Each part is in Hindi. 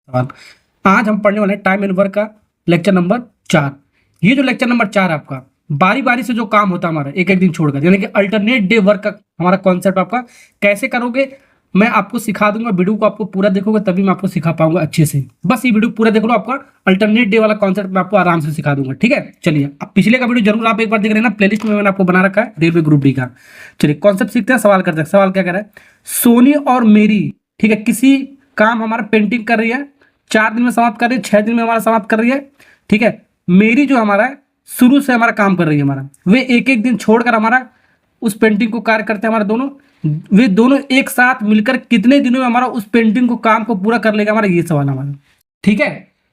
सवाल। आज हम पढ़ने वाले हैं टाइम एंड वर्क का लेक्चर नंबर 4। ये जो लेक्चर नंबर 4 आपका बारी बारी से जो काम होता है हमारा एक एक दिन छोड़कर, यानी कि अल्टरनेट डे वर्क का हमारा कॉन्सेप्ट आपका कैसे करोगे मैं आपको सिखा दूंगा। वीडियो को आपको पूरा देखोगे तभी मैं आपको सिखा पाऊंगा अच्छे से। बस ये वीडियो पूरा देख लो, आपका अल्टरनेट डे वाला कॉन्सेप्ट मैं आपको आराम से सिखा दूंगा। ठीक है, चलिए अब पिछले का वीडियो जरूर आप एक बार देख लेना, प्लेलिस्ट में मैंने आपको बना रखा है रेलवे ग्रुप डी का। चलिए कॉन्सेप्ट सीखते हैं, सवाल करते हैं। सवाल क्या कह रहा है, सोनी और मेरी, ठीक है, किसी काम हमारा पेंटिंग कर रही है, 4 दिन में समाप्त कर रही है, 6 दिन में हमारा समाप्त कर रही है। ठीक है, मेरी जो हमारा है शुरू से हमारा काम कर रही है, हमारा वे एक एक दिन छोड़कर हमारा उस पेंटिंग को कार्य करते हैं। हमारा दोनों वे दोनों एक साथ मिलकर कितने दिनों में हमारा उस पेंटिंग को काम को पूरा कर लेगा, हमारा ये सवाल हमारा। ठीक है,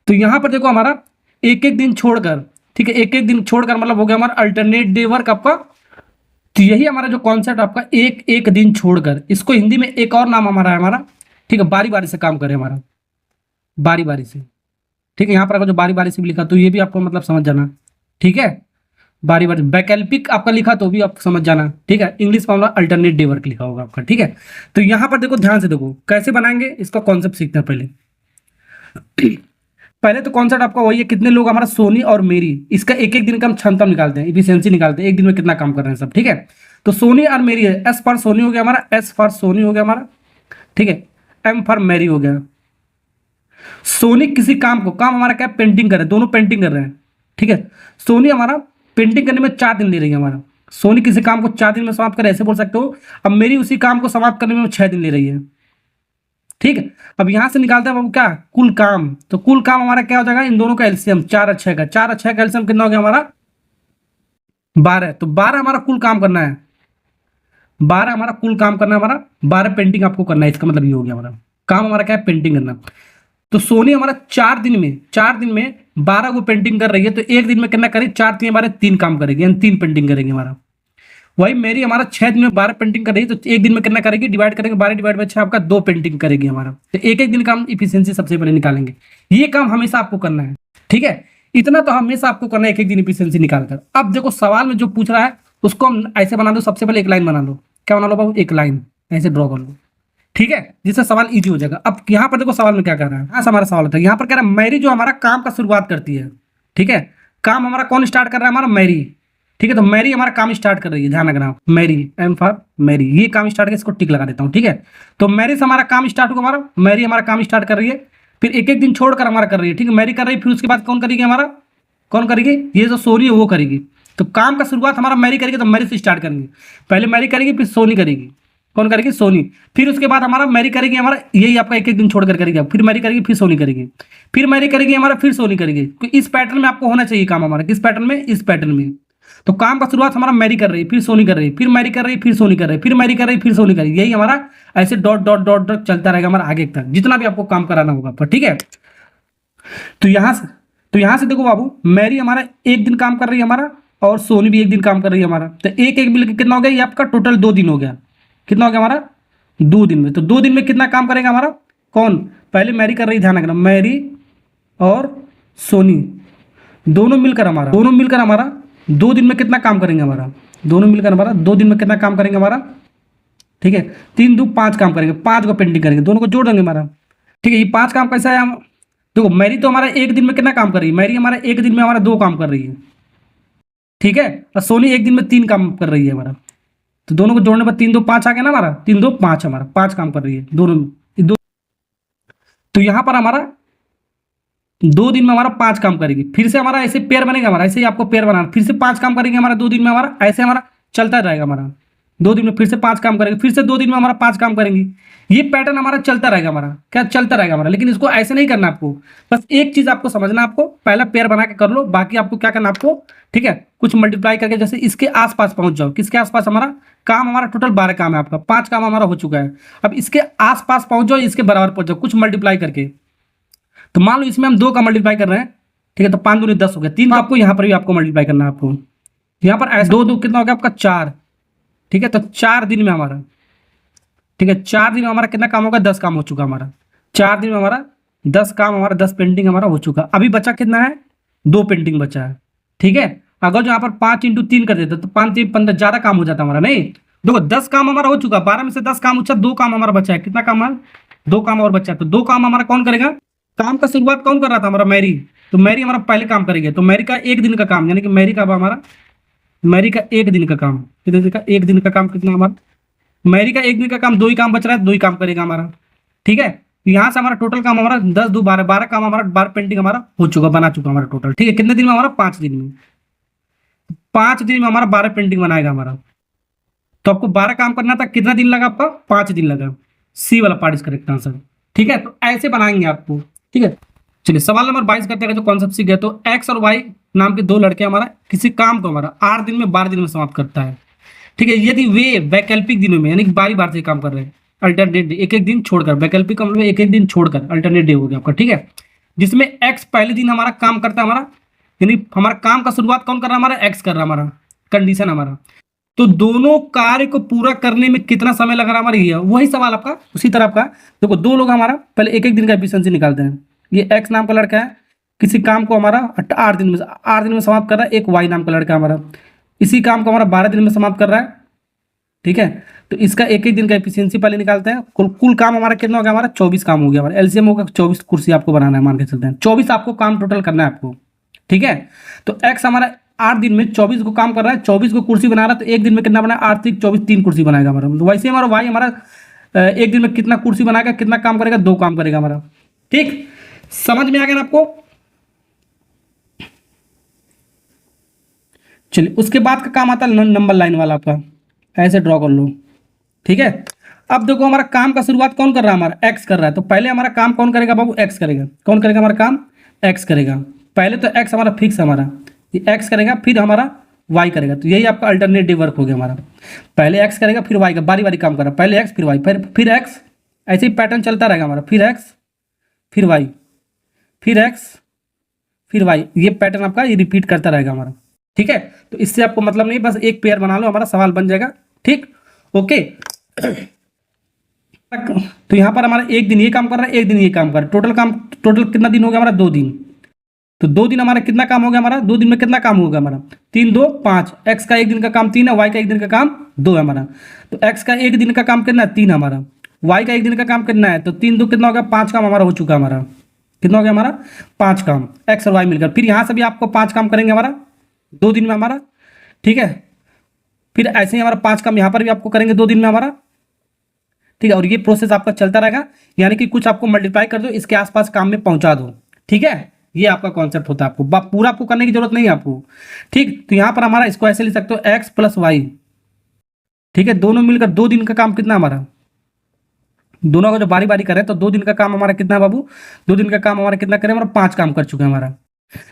तो यहां पर देखो हमारा एक एक दिन छोड़कर, ठीक है, एक एक दिन छोड़कर मतलब हो गया हमारा अल्टरनेट डे वर्क आपका। तो यही हमारा जो कॉन्सेप्ट आपका एक एक दिन छोड़कर, इसको हिंदी में एक और नाम हमारा है हमारा, ठीक है, बारी बारी से काम करे हमारा, बारी बारी से। ठीक है, यहाँ पर अगर जो बारी बारी से भी लिखा तो ये भी आपको मतलब समझ जाना। ठीक है, बारी बारी वैकल्पिक आपका लिखा तो भी आप समझ जाना। ठीक है, इंग्लिश में हमारा अल्टरनेट डे वर्क लिखा होगा आपका। ठीक है, तो यहाँ पर देखो ध्यान से देखो कैसे बनाएंगे इसका कॉन्सेप्ट सीखते हैं पहले। पहले तो कॉन्सेप्ट आपका वही है, कितने लोग हमारा सोनी और मेरी, इसका एक एक दिन का हम क्षमता निकालते हैं, इफिशियंसी निकालते हैं, एक दिन में कितना काम कर रहे हैं सब। ठीक है, तो सोनी और मेरी है, एस फॉर सोनी हो गया हमारा, एस फॉर सोनी हो गया हमारा। ठीक है, एम फॉर मैरी हो गया। सोनी किसी काम को, काम हमारा क्या है, पेंटिंग कर रहे हैं, दोनों पेंटिंग कर रहे हैं। ठीक है, सोनी हमारा पेंटिंग करने में 4 दिन ले रही है हमारा, सोनी किसी काम को 4 दिन में समाप्त करे ऐसे बोल सकते हो। अब मेरी उसी काम को समाप्त करने में 6 दिन ले रही है। ठीक है, अब यहां से निकालते हैं हम क्या, कुल काम। तो कुल काम हमारा क्या हो जाएगा, इन दोनों का एलसीएम 4 और 6 का, 4 और 6 का एलसीएम कितना हो गया हमारा 12। तो 12 हमारा कुल काम करना है, 12 हमारा कुल काम करना है, हमारा 12 पेंटिंग आपको करना है। इसका मतलब ये हो गया हमारा काम हमारा क्या है, पेंटिंग करना। तो सोनी हमारा 4 दिन में 12 को पेंटिंग कर रही है, तो एक दिन में कितना करेगी, 4 3 हमारे 3 काम करेगी, यानी 3 पेंटिंग करेगी हमारा। वही मेरी हमारा 6 दिन में 12 पेंटिंग कर रही है, तो एक दिन में कितना करेगी, डिवाइड करेंगे 12 डिवाइड बाई 6 आपका 2 पेंटिंग करेगी हमारा। तो एक एक दिन का हम इफिशियंसी सबसे पहले निकालेंगे, ये काम हमेशा आपको करना है। ठीक है, इतना तो हमेशा आपको करना है, एक एक दिन इफिशियंसी निकालकर। अब देखो सवाल में जो पूछ रहा है उसको हम ऐसे बना दो, सबसे पहले एक लाइन बना लो। क्या बना लो बाबू, एक लाइन ऐसे ड्रॉ कर लो। ठीक है, जिससे सवाल इजी हो जाएगा। अब यहाँ पर देखो सवाल में क्या कर रहा है, हाँ हमारा सवाल था, यहाँ पर कह रहा है मैरी जो हमारा काम का शुरुआत करती है। ठीक है, काम हमारा कौन स्टार्ट कर रहा है, हमारा मैरी। ठीक है, तो मैरी हमारा काम स्टार्ट कर रही है, ध्यान रखना, मैरी, एम फॉर मैरी, ये काम स्टार्ट कर, इसको टिक लगा देता हूँ। ठीक है, तो मैरी से हमारा काम स्टार्ट होगा, हमारा मैरी हमारा काम स्टार्ट कर रही है, फिर एक एक दिन छोड़कर हमारा कर रही है। ठीक है, मैरी कर रही है, फिर उसके बाद कौन करेगी, हमारा कौन करेगी, ये जो सोनी है वो करेगी। तो काम का शुरुआत हमारा मैरी करेगी, तो मैरी से स्टार्ट करेंगे, पहले मैरी करेगी फिर सोनी करेगी। कौन करेगी, सोनी। फिर उसके बाद हमारा मैरी करेगी, हमारा यही आपका एक एक दिन छोड़कर करेगी, फिर मैरी करेगी, फिर सोनी करेगी, फिर मैरी करेगी हमारा, फिर सोनी करेगी। तो इस पैटर्न में आपको होना चाहिए काम हमारा, किस पैटर्न में, इस पैटर्न में। तो काम का शुरुआत हमारा मैरी कर रही है, फिर सोनी कर रही है, फिर मैरी कर रही है, फिर सोनी कर रही है, फिर मैरी कर रही है, फिर सोनी कर रही है, यही हमारा ऐसे डॉट डॉट डॉट डॉट चलता रहेगा हमारा आगे तक, जितना भी आपको काम कराना होगा पर। ठीक है, तो यहां से देखो बाबू, मैरी हमारा एक दिन काम कर रही है हमारा, और सोनी भी एक दिन काम कर रही है हमारा। तो एक एक मिलकर कितना हो गया, ये आपका टोटल 2 दिन हो गया। कितना हो गया हमारा, 2 दिन में। तो 2 दिन में कितना काम करेगा हमारा, कौन, पहले मैरी कर रही, ध्यान रखना, मैरी और सोनी दोनों मिलकर हमारा 2 दिन में कितना काम करेंगे हमारा, दोनों मिलकर हमारा 2 दिन में कितना काम करेंगे हमारा। ठीक है, 3 2 5 काम करेंगे, 5 को पेंटिंग करेंगे, दोनों को जोड़ देंगे हमारा। ठीक है, ये 5 काम कैसा है, हम देखो मैरी तो हमारा एक दिन में कितना काम कर रही है, मैरी हमारा एक दिन में हमारा 2 काम कर रही है। ठीक है, और सोनी एक दिन में 3 काम कर रही है हमारा। तो दोनों को जोड़ने पर 3 2 5 आ गया ना हमारा, 3 2 5 हमारा 5 काम कर रही है दोनों दो। तो यहाँ पर हमारा 2 दिन में हमारा 5 काम करेगी, फिर से हमारा ऐसे पेयर बनेगा हमारा, ऐसे ही आपको पेयर बनाना, फिर से 5 काम करेंगे हमारा 2 दिन में हमारा, ऐसे हमारा चलता रहेगा हमारा। 2 दिन में फिर से 5 काम करेंगे, फिर से 2 दिन में हमारा 5 काम करेंगे, ये पैटर्न हमारा चलता रहेगा हमारा, क्या चलता रहेगा हमारा। लेकिन इसको ऐसे नहीं करना आपको, बस एक चीज आपको समझना, आपको पहला पेयर बना के कर लो, बाकी आपको क्या करना आपको, ठीक है, कुछ मल्टीप्लाई करके जैसे इसके आसपास पहुंच जाओ। किसके आसपास, हमारा काम हमारा टोटल 12 काम है आपका, 5 काम हमारा हो चुका है, अब इसके आसपास पहुंच जाओ, इसके बराबर पहुंच जाओ, कुछ मल्टीप्लाई करके। तो मान लो इसमें हम 2 का मल्टीप्लाई कर रहे हैं, ठीक है, तो 5 दूनी 10 हो गया, 3 का आपको यहाँ पर भी आपको मल्टीप्लाई करना है आपको, यहाँ पर ऐसे 2 2 कितना हो गया आपका 4। ठीक है, तो 4 दिन में हमारा, ठीक है, 4 दिन में हमारा कितना काम होगा, 10 काम हो चुका हमारा, 4 दिन में हमारा 10 काम, हमारा 10 पेंटिंग हमारा हो चुका। अभी बचा कितना है, 2 पेंटिंग बचा है। ठीक है, अगर जो यहाँ पर 5 × 3 कर देते तो 5 3 15 ज्यादा काम हो जाता हमारा, नहीं देखो 10 काम हमारा हो चुका, 12 में से 10 काम हो चुका, 2 काम हमारा बचा है, कितना काम है, 2 काम और बचा है। तो 2 काम हमारा कौन करेगा, काम का शुरुआत कौन कर रहा था? हमारा मैरी। तो मैरी हमारा पहले काम करेगी, तो मैरी का एक दिन का काम, यानी कि मैरी का हमारा, मैरी का एक दिन का काम, कितने दिन का? एक दिन का काम कितना हमारा? मैरी का एक दिन का काम, दो ही काम बच रहा है, दो ही काम करेगा हमारा। ठीक है, यहाँ से हमारा टोटल काम हमारा 10 दो 12, 12 काम हमारा, 12 पेंटिंग हमारा हो चुका, बना चुका हमारा टोटल। ठीक है, कितने दिन में? हमारा 5 दिन में। 5 दिन में हमारा 12 पेंटिंग बनाएगा हमारा। तो आपको 12 काम करना था, कितना दिन लगा आपका? 5 दिन लगा। सी वाला पार्ट इज करेक्ट आंसर। ठीक है, तो ऐसे बनाएंगे आपको। ठीक है, चलिए सवाल नंबर 22 करते हैं। जो कॉन्सेप्ट सीख गए, तो एक्स और वाई नाम के दो लड़के हमारा किसी काम को हमारा 8 दिन में 12 दिन में समाप्त करता है। ठीक है, यदि वे वैकल्पिक दिनों में, यानी कि बारी बार से काम कर रहे हैं, अल्टरनेट डे, एक एक दिन छोड़कर, वैकल्पिक मतलब एक एक दिन छोड़कर, अल्टरनेट डे हो गया आपका। ठीक है, जिसमें एक्स पहले दिन हमारा काम करता है हमारा, यानी हमारा काम का शुरुआत कौन कर रहा है? हमारा एक्स कर रहा है हमारा, कंडीशन हमारा। तो दोनों कार्य को पूरा करने में कितना समय लग रहा है हमारा? ये वही सवाल आपका, उसी तरह आपका। देखो, दो लोग हमारा पहले एक एक दिन का एफिशिएंसी निकालते हैं। ये एक्स नाम का लड़का है, किसी काम को हमारा 8 दिन में समाप्त कर रहा है। एक वाई नाम का लड़का हमारा, इसी काम को हमारा 12 दिन में समाप्त कर रहा है। ठीक है, तो इसका एक एक दिन का एफिशिएंसी पहले निकालते हैं। कुल काम हमारा कितना हो गया? हमारा 24 काम हो गया हमारा। एलसीएम होगा 24, कुर्सी आपको बनाना है, मान के चलते हैं 24 आपको काम टोटल करना है आपको। ठीक है, तो एक्स हमारा 8 दिन में 24 को काम कर रहा है, 24 को कुर्सी बना रहा है, तो एक दिन में कितना बना? 8 3 24, 3 कुर्सी बनाएगा हमारा। तो वैसे हमारा वाई हमारा एक दिन में कितना कुर्सी बनाएगा, कितना काम करेगा? 2 काम करेगा हमारा। ठीक, समझ में आ गया ना आपको? चलिए, उसके बाद का काम आता है नंबर लाइन वाला आपका, ऐसे ड्रॉ कर लो। ठीक है, अब देखो हमारा काम का शुरुआत कौन कर रहा है? हमारा एक्स कर रहा है। तो पहले हमारा काम कौन करेगा बाबू? एक्स करेगा। कौन करेगा हमारा काम? एक्स करेगा पहले। तो एक्स हमारा फिक्स हमारा, ये एक्स करेगा, फिर हमारा वाई करेगा। तो यही आपका अल्टरनेटिव वर्क हो गया हमारा। पहले एक्स करेगा, फिर वाई का, बारी बारी काम कर रहा है। पहले एक्स, फिर वाई, फिर एक्स, ऐसे ही पैटर्न चलता रहेगा हमारा। फिर एक्स, फिर वाई, फिर एक्स, फिर वाई, ये पैटर्न आपका ये रिपीट करता रहेगा हमारा। ठीक है, तो इससे आपको मतलब नहीं, बस एक पेयर बना लो, हमारा सवाल बन जाएगा। ठीक, ओके। तो यहाँ पर हमारा एक दिन ये काम कर रहा है, एक दिन ये काम कर रहा है। टोटल कितना दिन हो गया हमारा? 2 दिन। तो 2 दिन हमारा कितना काम हो गया हमारा? 2 दिन में कितना काम होगा हमारा? 3 2 5। एक्स का एक दिन का काम 3 है, वाई का एक दिन का काम 2 है हमारा। तो एक्स का एक दिन का काम कितना है? 3 हमारा। वाई का एक दिन का काम कितना है? तो 3 2 कितना हो गया? 5 काम हमारा हो चुका हमारा। कितना हो गया हमारा? 5 काम, एक्स और वाई मिलकर। फिर यहाँ से भी आपको 5 काम करेंगे हमारा 2 दिन में हमारा। ठीक है, फिर ऐसे ही हमारा 5 काम यहाँ पर भी आपको करेंगे 2 दिन में हमारा। ठीक है, और ये प्रोसेस आपका चलता रहेगा, यानी कि कुछ आपको मल्टीप्लाई कर दो, इसके आसपास काम में पहुंचा दो। ठीक है, ये आपका कॉन्सेप्ट होता है। आपको पूरा आपको करने की जरूरत नहीं है आपको। ठीक, तो यहाँ पर हमारा इसको ऐसे लिख सकते हो, एक्स प्लस वाई। ठीक है, दोनों मिलकर 2 दिन का काम कितना हमारा? दोनों का जो बारी बारी करें, तो 2 दिन का काम हमारा कितना है बाबू? 2 दिन का काम हमारा कितना करें? हमारा 5 काम कर चुके हैं हमारा।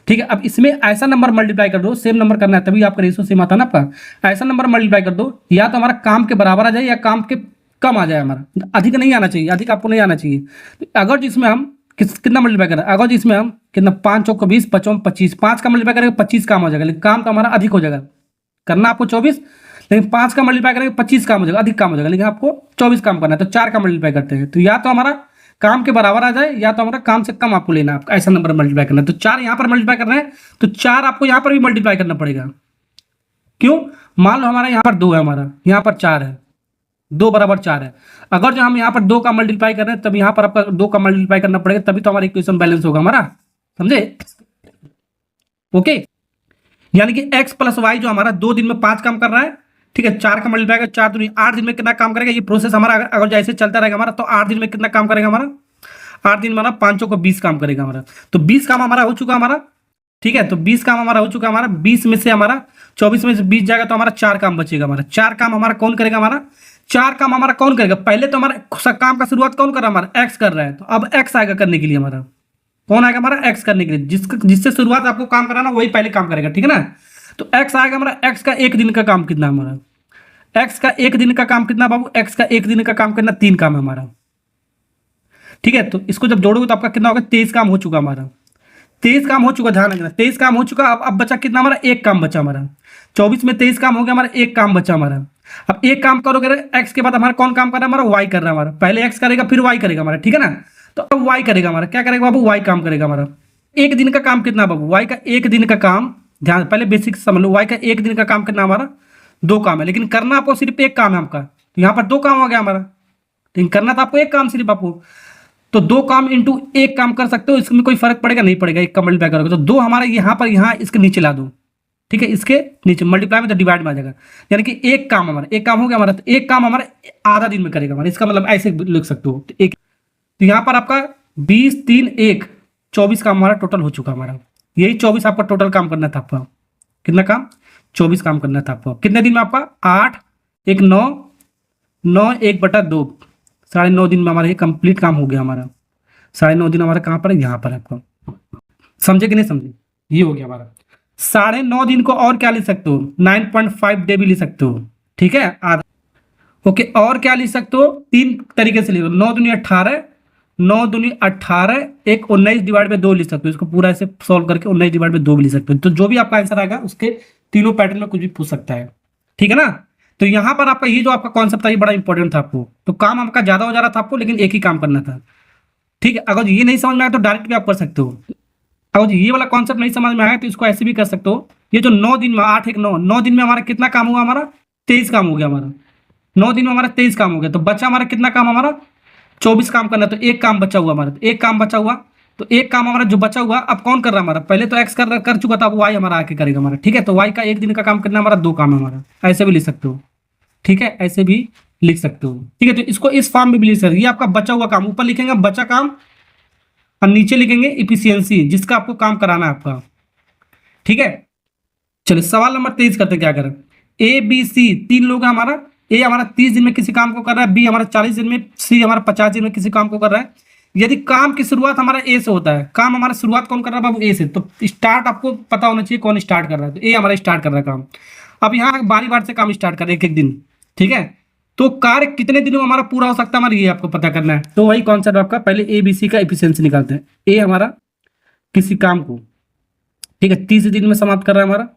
ठीक है, अब इसमें ऐसा नंबर मल्टीप्लाई कर दो, सेम नंबर करना है, तभी आपका रेशियो सेम आता है ना आपका। ऐसा नंबर मल्टीप्लाई कर दो, या तो हमारा काम के बराबर आ जाए या काम के कम आ जाए हमारा। अधिक नहीं आना चाहिए, अधिक आपको नहीं आना चाहिए। तो अगर जिसमें हम कितना मल्टीप्लाई करें, अगर जिसमें हम कितना 5 चौक 20, 5 25, 5 का मल्टीप्लाई करेंगे 25 काम हो जाएगा, लेकिन काम तो हमारा अधिक हो जाएगा। करना आपको 24, लेकिन 5 का मल्टीप्लाई करेंगे 25 काम हो जाएगा, अधिक काम हो जाएगा, लेकिन आपको 24 काम करना है। तो 4 का मल्टीप्लाई करते हैं, तो या तो हमारा काम के बराबर आ जाए, या तो हमारा काम से कम आपको लेना है, आपका ऐसा नंबर मल्टीप्लाई करना है। तो 4 यहाँ पर मल्टीप्लाई करना है, तो 4 आपको यहाँ पर भी मल्टीप्लाई करना पड़ेगा। क्यों? मान लो हमारा यहाँ पर 2 है, हमारा यहाँ पर 4 है, 2 बराबर 4 है। अगर जो हम यहाँ पर 2 का मल्टीप्लाई कर रहे हैं, तब यहाँ पर आपका 2 का मल्टीप्लाई करना पड़ेगा, तभी तो हमारा इक्वेशन बैलेंस होगा हमारा। समझे? ओके, यानी कि एक्स प्लस वाई जो हमारा 2 दिन में 5 काम कर रहा है। ठीक है, 4 का मल्टीप्लाई कर, 4 दूनी 8 दिन में कितना काम करेगा? ये प्रोसेस हमारा अगर जैसे चलता रहेगा हमारा, तो 8 दिन में कितना काम करेगा हमारा? 8 दिन हमारा 5 को 20 काम करेगा हमारा। तो 20 काम हमारा हो चुका हमारा। ठीक है, तो 20 काम हमारा हो चुका हमारा। 20 में से हमारा 24 में से 20 जाएगा, तो हमारा 4 काम बचेगा हमारा। 4 काम हमारा कौन करेगा? हमारा 4 काम हमारा कौन करेगा? पहले तो हमारा काम का शुरुआत कौन कर रहा है? हमारा एक्स कर रहा है। तो अब एक्स आएगा करने के लिए हमारा। कौन आएगा? हमारा एक्स करने के लिए। जिससे शुरुआत आपको काम कराना, वही पहले काम करेगा। ठीक है ना? तो एक्स आएगा हमारा। एक्स का एक दिन का काम कितना हमारा? एक्स का एक दिन का काम कितना बाबू? एक्स का एक दिन का काम कितना? 3 काम है हमारा। ठीक है, तो इसको जब जोड़ोगे तो आपका कितना होगा? 23 काम हो चुका हमारा। 23 काम हो चुका, ध्यान रखना, 23 काम हो चुका। अब बचा कितना हमारा? एक काम बचा हमारा। 24 में 23 काम हो गया हमारा, एक काम बचा हमारा। अब एक काम करोगे एक्स के बाद हमारा कौन काम कर रहा है? हमारा वाई कर रहा है हमारा। पहले एक्स करेगा, फिर वाई करेगा हमारा। ठीक है ना? तो अब वाई करेगा हमारा। क्या करेगा बाबू? वाई काम करेगा हमारा। एक दिन का काम कितना बाबू? वाई का एक दिन का काम, ध्यान पहले बेसिक समझ लो। वाई का एक दिन का काम कितना हमारा? 2 काम है, लेकिन करना आपको सिर्फ एक काम है आपका। तो यहाँ पर 2 काम हो गया हमारा, लेकिन करना तो आपको एक काम सिर्फ आपको। तो दो काम इंटू एक काम कर सकते हो, इसमें कोई फर्क पड़ेगा नहीं पड़ेगा, एक का मल्टीप्लाई करोगे तो दो हमारे यहाँ पर यहाँ इसके नीचे ला दो, ठीक है, इसके नीचे मल्टीप्लाई में तो डिवाइड में आ जाएगा, यानी कि एक काम हमारा, एक काम हो गया हमारा, तो एक काम हमारा आधा दिन में करेगा हमारा, इसका मतलब ऐसे लिख सकते हो तो एक, तो यहाँ पर आपका 20 3 1 24 काम हमारा टोटल हो चुका हमारा, यही 24 आपका टोटल काम करना था आपका, कितना काम 24 काम करना था आपको, कितने दिन में आपका 8 1 9 9 1/2, 9.5 दिन में हमारा ये कंप्लीट काम हो गया हमारा, 9.5 दिन हमारा कहाँ पर है, यहाँ पर है आपको, समझे कि नहीं समझे, ये हो गया हमारा 9.5 दिन को, और क्या लिख सकते हो 9.5 डे भी लिख सकते हो, ठीक है आधा, ओके, और क्या लिख सकते हो, तीन तरीके से लिखो, 9 दूनी 18 9 दूनी 18 एक 19/2 लिख सकते हो, इसको पूरा ऐसे सॉल्व करके 19/2 भी लिख सकते हो, तो जो भी आपका आंसर आएगा उसके तीनों पैटर्न में कुछ भी पूछ सकता है, ठीक है ना। तो यहाँ पर आपका ये जो आपका कॉन्सेप्ट था ये बड़ा इंपॉर्टेंट था आपको, तो काम आपका ज्यादा हो जा रहा था आपको, लेकिन एक ही काम करना था, ठीक है। अगर ये नहीं समझ में आया तो डायरेक्ट भी आप कर सकते हो, अगर ये वाला कॉन्सेप्ट नहीं समझ में आया तो इसको ऐसे भी कर सकते हो, ये जो 9 दिन में 8 1 9 9 दिन में हमारा कितना काम हुआ, हमारा 23 काम हो गया हमारा, 9 दिन में हमारा 23 काम हो गया, तो बचा हमारा कितना काम, हमारा 24 काम करना, तो एक काम बचा हुआ हमारा, तो एक काम बचा हुआ, तो एक काम हमारा जो बचा हुआ अब कौन कर रहा है हमारा, पहले तो एक्स कर चुका था, अब वाई हमारा आके करेगा हमारा, ठीक है। तो वाई का एक दिन का काम करना हमारा 2 काम है हमारा, ऐसे भी लिख सकते हो, ठीक है, ऐसे भी लिख सकते हो, ठीक है। तो इसको इस फॉर्म में भी लिख सकते हो, ये आपका बचा हुआ काम, ऊपर लिखेंगे बचा काम और नीचे लिखेंगे इफिशियंसी, जिसका आपको काम कराना है आपका, ठीक है। चलिए सवाल नंबर 23 करते क्या करें, ए बी सी 3 लोग हैं हमारा, ए हमारा 30 दिन में किसी काम को कर रहा है, बी हमारा 40 दिन में, सी हमारा 50 दिन में किसी काम को कर रहा है। यदि काम की शुरुआत हमारा ए से होता है, काम हमारा शुरुआत कौन कर रहा है बाबू, ए से, तो स्टार्ट आपको पता होना चाहिए कौन स्टार्ट कर रहा है, तो ए हमारा स्टार्ट कर रहा है काम। अब यहाँ बारी बार से काम स्टार्ट कर रहे एक एक दिन, ठीक है। तो कार्य कितने दिनों में हमारा पूरा हो सकता है हमारा, ये आपको पता करना है। तो वही कॉन्सेप्ट आपका, पहले ए बी सी का एफिशिएंसी निकालते हैं। ए हमारा किसी काम को, ठीक है, 30 दिन में समाप्त कर रहा है हमारा,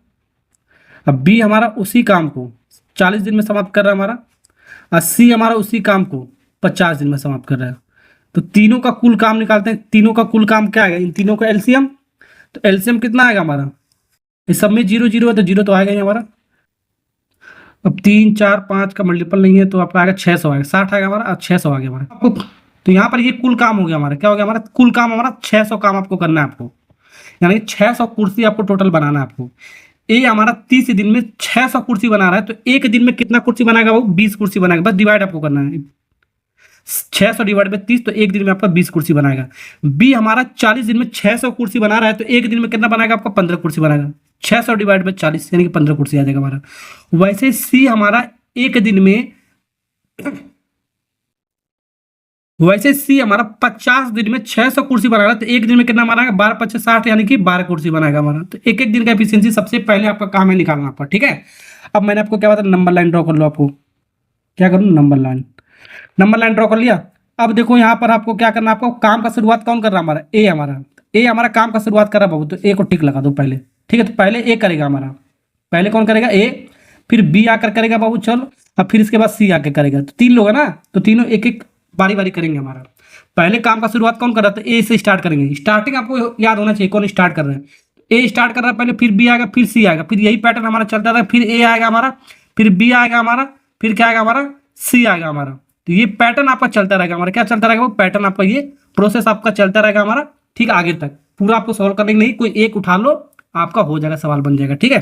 अब बी हमारा उसी काम को 40 दिन में समाप्त कर रहा है हमारा, और सी हमारा उसी काम को 50 दिन में समाप्त कर रहा है। तो तीनों का कुल काम निकालते हैं, तीनों का कुल काम क्या आएगा, इन तीनों का एलसीएम, तो एलसीएम कितना आएगा हमारा, इस सब में 0 0 है तो 0 तो आएगा ही हमारा। अब 3 4 5 का मल्टीपल नहीं है तो आपका आएगा 600 आएगा, 60 आएगा हमारा, और 600 आ गया हमारा आपको। तो यहाँ पर ये कुल काम हो गया हमारा, क्या हो गया हमारा कुल काम, हमारा 600 काम आपको करना है आपको, यानी 600 कुर्सी आपको टोटल बनाना है आपको। ए हमारा 30 दिन में 600 कुर्सी बना रहा है, तो एक दिन में कितना कुर्सी बनाएगा वो 20 कुर्सी बनाएगा, बस डिवाइड आपको करना है, 600 डिवाइड बाई 30, तो एक दिन में आपका 20 कुर्सी बनाएगा। बी हमारा 40 दिन में 600 कुर्सी बना रहा है, तो एक दिन में कितना बनाएगा आपका 15 कुर्सी बनाएगा, 600 डिवाइड बाई 40 यानी कि 15 कुर्सी आ जाएगा हमारा। वैसे सी हमारा एक दिन में, वैसे सी हमारा 50 दिन में 600 कुर्सी बना रहा है, तो एक दिन में कितना बनाएगा 12 5 60 यानी कि 12 कुर्सी बनाएगा हमारा। तो एक एक दिन का एफिशिएंसी सबसे पहले आपका काम है निकालना आपका, ठीक है। अब मैंने आपको क्या बताया, नंबर लाइन ड्रॉ कर लो, आपको क्या करूँ, नंबर लाइन ड्रॉ कर लिया। अब देखो यहाँ पर आपको क्या करना है, आपको काम का शुरुआत कौन कर रहा है हमारा, ए हमारा काम का शुरुआत कर रहा है बाबू, तो ए को टिक लगा दो पहले, ठीक है। तो पहले ए करेगा हमारा, पहले कौन करेगा ए, फिर बी आकर करेगा बाबू चलो, अब फिर इसके बाद सी आकर करेगा, तो 3 लोग है ना, तो तीनों एक एक बारी बारी करेंगे हमारा। पहले काम का शुरुआत कौन कर रहा था, ए से स्टार्ट करेंगे, स्टार्टिंग आपको याद होना चाहिए कौन स्टार्ट कर रहा है, ए स्टार्ट कर रहा है पहले, फिर बी आएगा, फिर सी आएगा, फिर यही पैटर्न हमारा चलता रहा, फिर ए आएगा हमारा, फिर बी आएगा हमारा, फिर क्या आएगा हमारा सी आएगा हमारा। तो ये पैटर्न आपका चलता रहेगा हमारा, क्या चलता रहेगा वो पैटर्न आपका, ये प्रोसेस आपका चलता रहेगा हमारा, ठीक आगे तक पूरा आपको सॉल्व करने की नहीं, कोई एक उठा लो आपका हो जाएगा, सवाल बन जाएगा, ठीक है।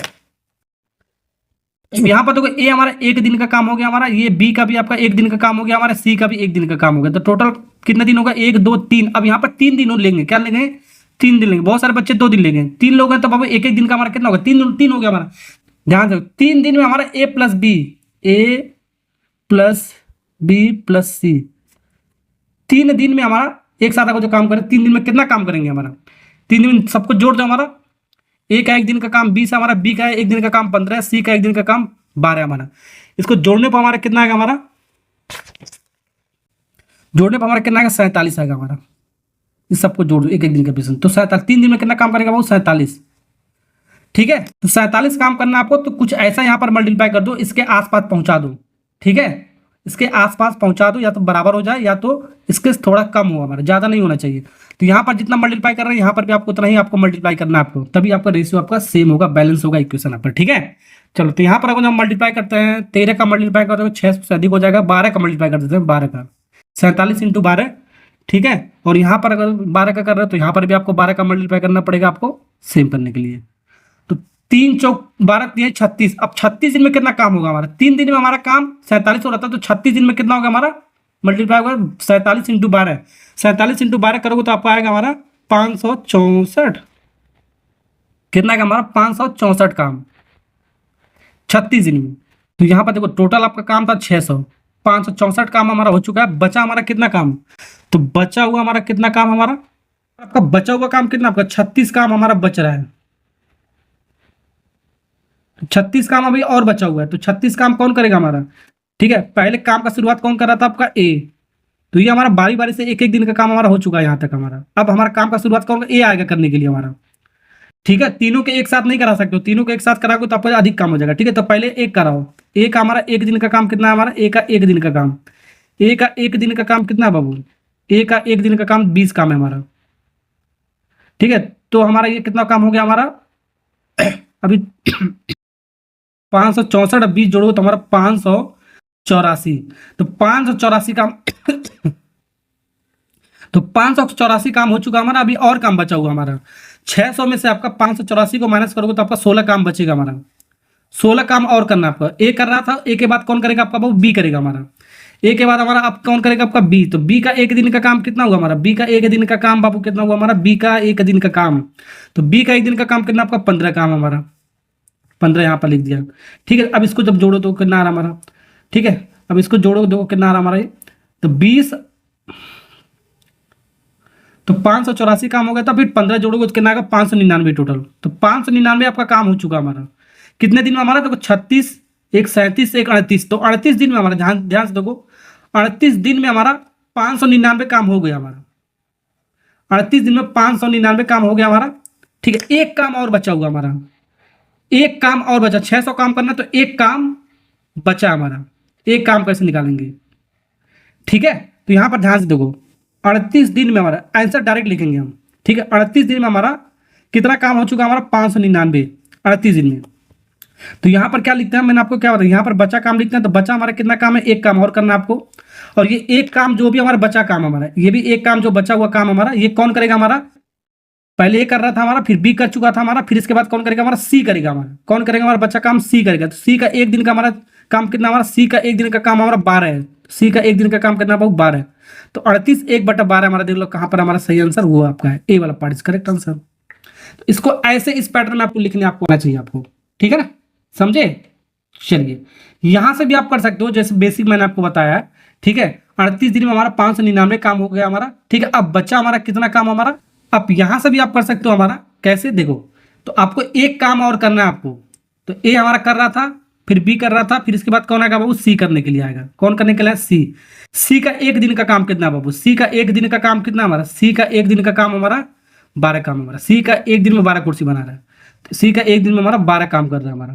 यहाँ पर देखो ए हमारा एक दिन का काम हो गया हमारा, ये बी का भी आपका एक दिन का काम हो गया हमारा, सी का भी एक दिन का काम हो गया, तो टोटल कितना दिन होगा 1 2 3। अब यहाँ पर 3 दिन लेंगे, क्या लेंगे 3 दिन लेंगे, बहुत सारे बच्चे 2 दिन लेंगे, 3 लोग हैं तो बाबू एक एक दिन का हमारा कितना होगा 3 हो गया हमारा। ध्यान से 3 दिन में हमारा ए प्लस बी प्लस सी, 3 दिन में हमारा एक साथ आपको जो काम करें, 3 दिन में कितना काम करेंगे हमारा, 3 दिन में सबको जोड़ दो हमारा, ए का एक दिन का काम 20 है हमारा, बी का एक दिन का काम 15 है, सी का एक दिन का काम 12 है हमारा। इसको जोड़ने पर हमारा कितना आएगा, हमारा जोड़ने पर हमारा कितना आएगा 47 आएगा हमारा। इस सबको जोड़ दो एक एक दिन का बेसन, तो 47 3 दिन में कितना काम करेगा वो 47, ठीक है। तो 47 काम करना आपको, तो कुछ ऐसा यहाँ पर मल्टीप्लाई कर दो, इसके आसपास पहुंचा दो, ठीक है, इसके आसपास पहुंचा दो, या तो बराबर हो जाए या तो इसके थोड़ा कम हो, हमारा ज़्यादा नहीं होना चाहिए। तो यहाँ पर जितना मल्टीप्लाई कर रहे हैं यहाँ पर भी आपको उतना ही आपको मल्टीप्लाई करना है आपको, तभी आपका रेशियो आपका सेम होगा, बैलेंस होगा इक्वेशन आपका, ठीक है। चलो तो यहाँ पर अगर हम मल्टीप्लाई करते हैं, 13 का मल्टीप्लाई करते हैं 6 से अधिक हो जाएगा, 12 का मल्टीप्लाई कर देते हैं 12 का, 47 × 12, ठीक है। और यहाँ पर अगर 12 का कर रहे हो तो यहाँ पर भी आपको 12 का मल्टीप्लाई करना पड़ेगा आपको सेम करने के लिए। तो 3 चौक 12 3 36। अब 36 दिन में कितना काम होगा हमारा? 3 दिन में हमारा काम 47 हो रहा था, तो 36 दिन में कितना होगा हमारा? मल्टीप्लाई होगा 47 × 12। 47 × 12 करोगे तो आपको आएगा हमारा 564। कितना आएगा हमारा? 564 काम 36 दिन में। तो यहाँ पर देखो टोटल आपका काम था 600, 564 काम हमारा हो चुका है। बचा हमारा कितना काम? तो बचा हुआ हमारा कितना काम हमारा? आपका बचा हुआ काम कितना? आपका 36 काम हमारा बच रहा है। 36 काम अभी और बचा हुआ है, तो 36 काम कौन करेगा हमारा? ठीक है, पहले काम का शुरुआत कौन कर रहा था? आपका ए। तो ये हमारा बारी बारी से एक एक दिन का काम हमारा हो चुका है यहाँ तक हमारा। अब हमारा काम का शुरुआत कौन? ए आएगा करने के लिए हमारा। ठीक है, तीनों के एक साथ नहीं करा सकते हो, तीनों के एक साथ कराओगे तो आपका अधिक काम हो जाएगा। ठीक है, तो पहले एक कराओ। ए का हमारा एक दिन का काम कितना है हमारा? ए का एक दिन का काम, ए का एक दिन का काम कितना है बाबू? ए का एक दिन का काम 20 काम है हमारा। ठीक है, तो हमारा ये कितना काम हो गया हमारा? अभी 564 अब 20 जोड़ो तो हमारा 584। तो 584 काम तो 584 काम हो चुका हमारा। अभी और काम बचा हुआ हमारा 600 में से आपका 584 को माइनस करोगे तो आपका 16 काम बचेगा हमारा। 16 काम और करना आपका। ए कर रहा था, ए के बाद कौन करेगा आपका? वो बी करेगा हमारा। ए के बाद हमारा अब कौन करेगा आपका? बी। तो बी का एक दिन का काम कितना हुआ हमारा? बी का एक दिन का काम बाबू कितना हुआ हमारा? बी का एक दिन का काम। तो बी का एक दिन का काम कितना आपका? 15 काम हमारा। 15 यहाँ पर लिख दिया। ठीक है, अब इसको जब जोड़ो तो कितना आ रहा हमारा? ठीक है, अब इसको जोड़ो देखो कितना आ रहा हमारा ये। तो 20 तो 584 काम हो गया था, फिर 15 जोड़ोगे तो कितना आएगा? 599 टोटल। तो 599 आपका काम हो चुका हमारा। कितने दिन में हमारा? देखो 36, एक 37, एक 38। तो 38 दिन में हमारा, ध्यान ध्यान से देखो, 38 दिन में हमारा 599 काम हो गया हमारा। 38 दिन में 599 काम हो गया हमारा। ठीक है, एक काम और बचा हुआ हमारा, एक काम और बचा। 600 काम करना तो एक काम बचा हमारा। एक काम कैसे निकालेंगे? ठीक है, तो यहां पर ध्यान से देखो, 38 दिन में हमारा आंसर डायरेक्ट लिखेंगे हम। ठीक है, 38 दिन में हमारा कितना काम हो चुका हमारा? 599 38 दिन में। तो यहां पर क्या लिखते हैं? मैंने आपको क्या बताया, यहां पर बचा काम लिखते हैं। तो बचा हमारा कितना काम है? एक काम और करना आपको। और ये एक काम जो भी हमारा बचा काम हमारा, ये भी एक काम जो बचा हुआ काम हमारा, ये कौन करेगा हमारा? पहले ए कर रहा था हमारा, फिर बी कर चुका था हमारा, फिर इसके बाद कौन करेगा हमारा? सी करेगा हमारा। कौन करेगा हमारा? बच्चा काम सी करेगा। तो सी का एक दिन का हमारा काम कितना हमारा? सी का एक दिन का काम हमारा 12 है। सी का एक दिन का काम कितना बहुत 12 है। तो 38 1/12 हमारा, देख लो कहाँ पर हमारा सही आंसर वो आपका है, ए वाला पार्ट इज करेक्ट आंसर। तो इसको ऐसे इस पैटर्न में आपको लिखने आपको आना चाहिए आपको। ठीक है ना, समझे? चलिए, यहां से भी आप कर सकते हो जैसे बेसिक मैंने आपको बताया। ठीक है, 38 दिन में हमारा 599 काम हो गया हमारा। ठीक है, अब बच्चा हमारा कितना काम हमारा? अब यहां से भी आप कर सकते हो हमारा। कैसे? देखो, तो आपको एक काम और करना है आपको। तो ए हमारा कर रहा था, फिर बी कर रहा था, फिर इसके बाद कौन आएगा बाबू? सी करने के लिए आएगा। कौन करने के लिए? सी। सी का एक दिन का काम कितना बाबू? सी का एक दिन का काम कितना हमारा? सी का एक दिन का काम हमारा 12 काम हमारा। सी का एक दिन में 12 कुर्सी बना रहा है। तो सी का एक दिन में हमारा 12 काम कर रहा है हमारा।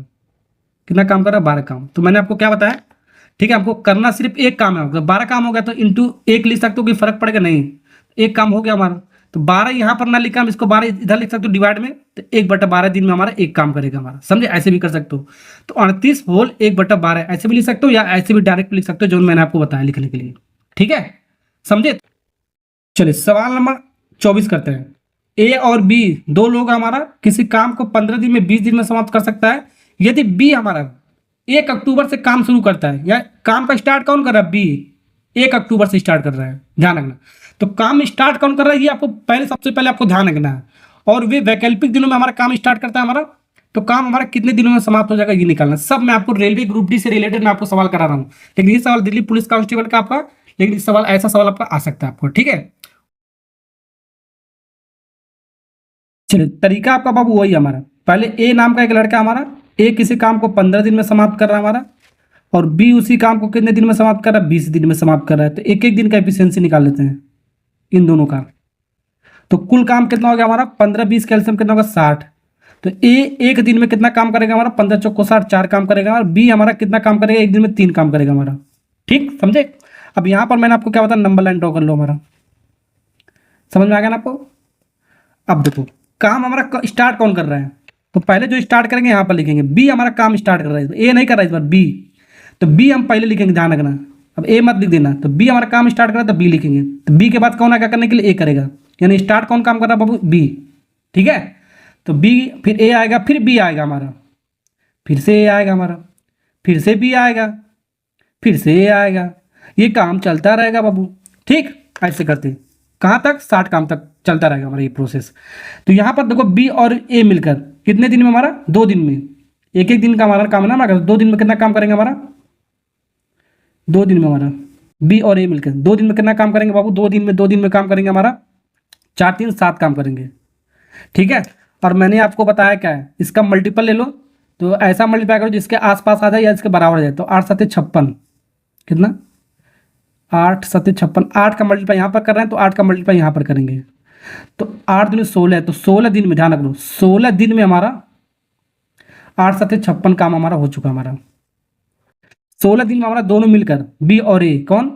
कितना काम कर रहा है? 12 काम। तो मैंने आपको क्या बताया? ठीक है, आपको करना सिर्फ एक काम है। 12 काम हो गया तो इंटू एक लिख सकते हो, कोई फर्क पड़ेगा नहीं। एक काम हो गया हमारा। तो 12 यहां पर ना लिखा, हम इसको 12 इधर लिख सकते हो डिवाइड में। तो 1/12 दिन में हमारा एक काम करेगा हमारा। समझे? ऐसे भी कर सकते हो। तो 38 होल 1/12 ऐसे भी लिख सकते हो, या ऐसे भी डायरेक्ट लिख सकते हो जो मैंने आपको बताया लिखने के लिए। ठीक है, समझे? चलिए सवाल नंबर 24 करते हैं। ए और बी दो लोग हमारा किसी काम को 15 दिन में 20 दिन में समाप्त कर सकता है। यदि बी हमारा 1 अक्टूबर से काम शुरू करता है, या काम का स्टार्ट कौन कर रहा है? बी 1 अक्टूबर से स्टार्ट कर रहा है, ध्यान रखना। तो काम स्टार्ट कौन कर रहा है ये आपको पहले, सबसे पहले आपको ध्यान रखना है। और वे वैकल्पिक दिनों में हमारा काम स्टार्ट करता है हमारा, तो काम हमारा कितने दिनों में समाप्त हो जाएगा ये निकालना। सब मैं आपको रेलवे ग्रुप डी से रिलेटेड मैं आपको सवाल करा रहा हूँ, लेकिन ये सवाल दिल्ली पुलिस कांस्टेबल का आपका, लेकिन इस सवाल ऐसा सवाल आपका आ सकता है आपको। ठीक है, चलिए तरीका आपका बाबू वही हमारा। पहले ए नाम का एक लड़का हमारा, ए किसी काम को 15 दिन में समाप्त कर रहा है हमारा, और बी उसी काम को कितने दिन में समाप्त कर रहा है? 20 दिन में समाप्त कर रहा है। तो एक एक दिन का एफिशिएंसी निकाल लेते हैं इन दोनों का। तो कुल काम कितना हो गया हमारा? 15 20 कैल्सियम कितना होगा? 60। तो ए एक दिन में कितना काम करेगा हमारा? 15 चौको 60, 4 काम करेगा। और बी हमारा कितना काम करेगा? एक दिन में 3 काम करेगा हमारा। ठीक, समझे? अब यहां पर मैंने आपको क्या बताया, नंबर लाइन ड्रॉ कर लो हमारा। समझ में आ गया ना आपको? अब देखो काम हमारा स्टार्ट कौन कर रहा है, तो पहले जो स्टार्ट करेंगे यहां पर लिखेंगे। बी हमारा काम स्टार्ट कर रहा है, ए नहीं कर रहा है इस बार, बी। तो बी हम पहले लिखेंगे, ध्यान रखना। अब ए मत लिख देना, तो बी हमारा काम स्टार्ट करा तो बी लिखेंगे, तो बी के बाद कौन आएगा करने के लिए, ए करेगा, यानी स्टार्ट कौन काम कर रहा है बाबू, बी। ठीक है, तो बी फिर ए आएगा, फिर बी आएगा हमारा, फिर से ए आएगा हमारा, फिर से बी आएगा, फिर से ए आएगा, ये काम चलता रहेगा बाबू। ठीक, ऐसे करते कहाँ तक, 60 काम तक चलता रहेगा हमारा ये प्रोसेस। तो यहाँ पर देखो बी और ए मिलकर कितने दिन में हमारा, 2 दिन में, एक एक दिन का हमारा काम है ना हमारा, 2 दिन में कितना काम करेंगे हमारा, 2 दिन में हमारा बी और ए मिलकर 2 दिन में कितना काम करेंगे बाबू, 2 दिन में काम करेंगे हमारा 4 3 7 काम करेंगे। ठीक है, और मैंने आपको बताया क्या है, इसका मल्टीपल ले लो, तो ऐसा मल्टीप्लाई करो जिसके आसपास आ जाए या इसके बराबर आ जाए, तो 8 7 56, कितना 8 7 56, 8 का मल्टीप्लाई यहाँ पर कर रहे हैं तो 8 का मल्टीप्लाई यहाँ पर करेंगे, तो 8 दूनी 16 है, तो 16 दिन में, ध्यान रख लो 16 दिन में हमारा 8 7 56 काम हमारा हो चुका हमारा। 16 दिन में हमारा दोनों मिलकर बी और ए, कौन,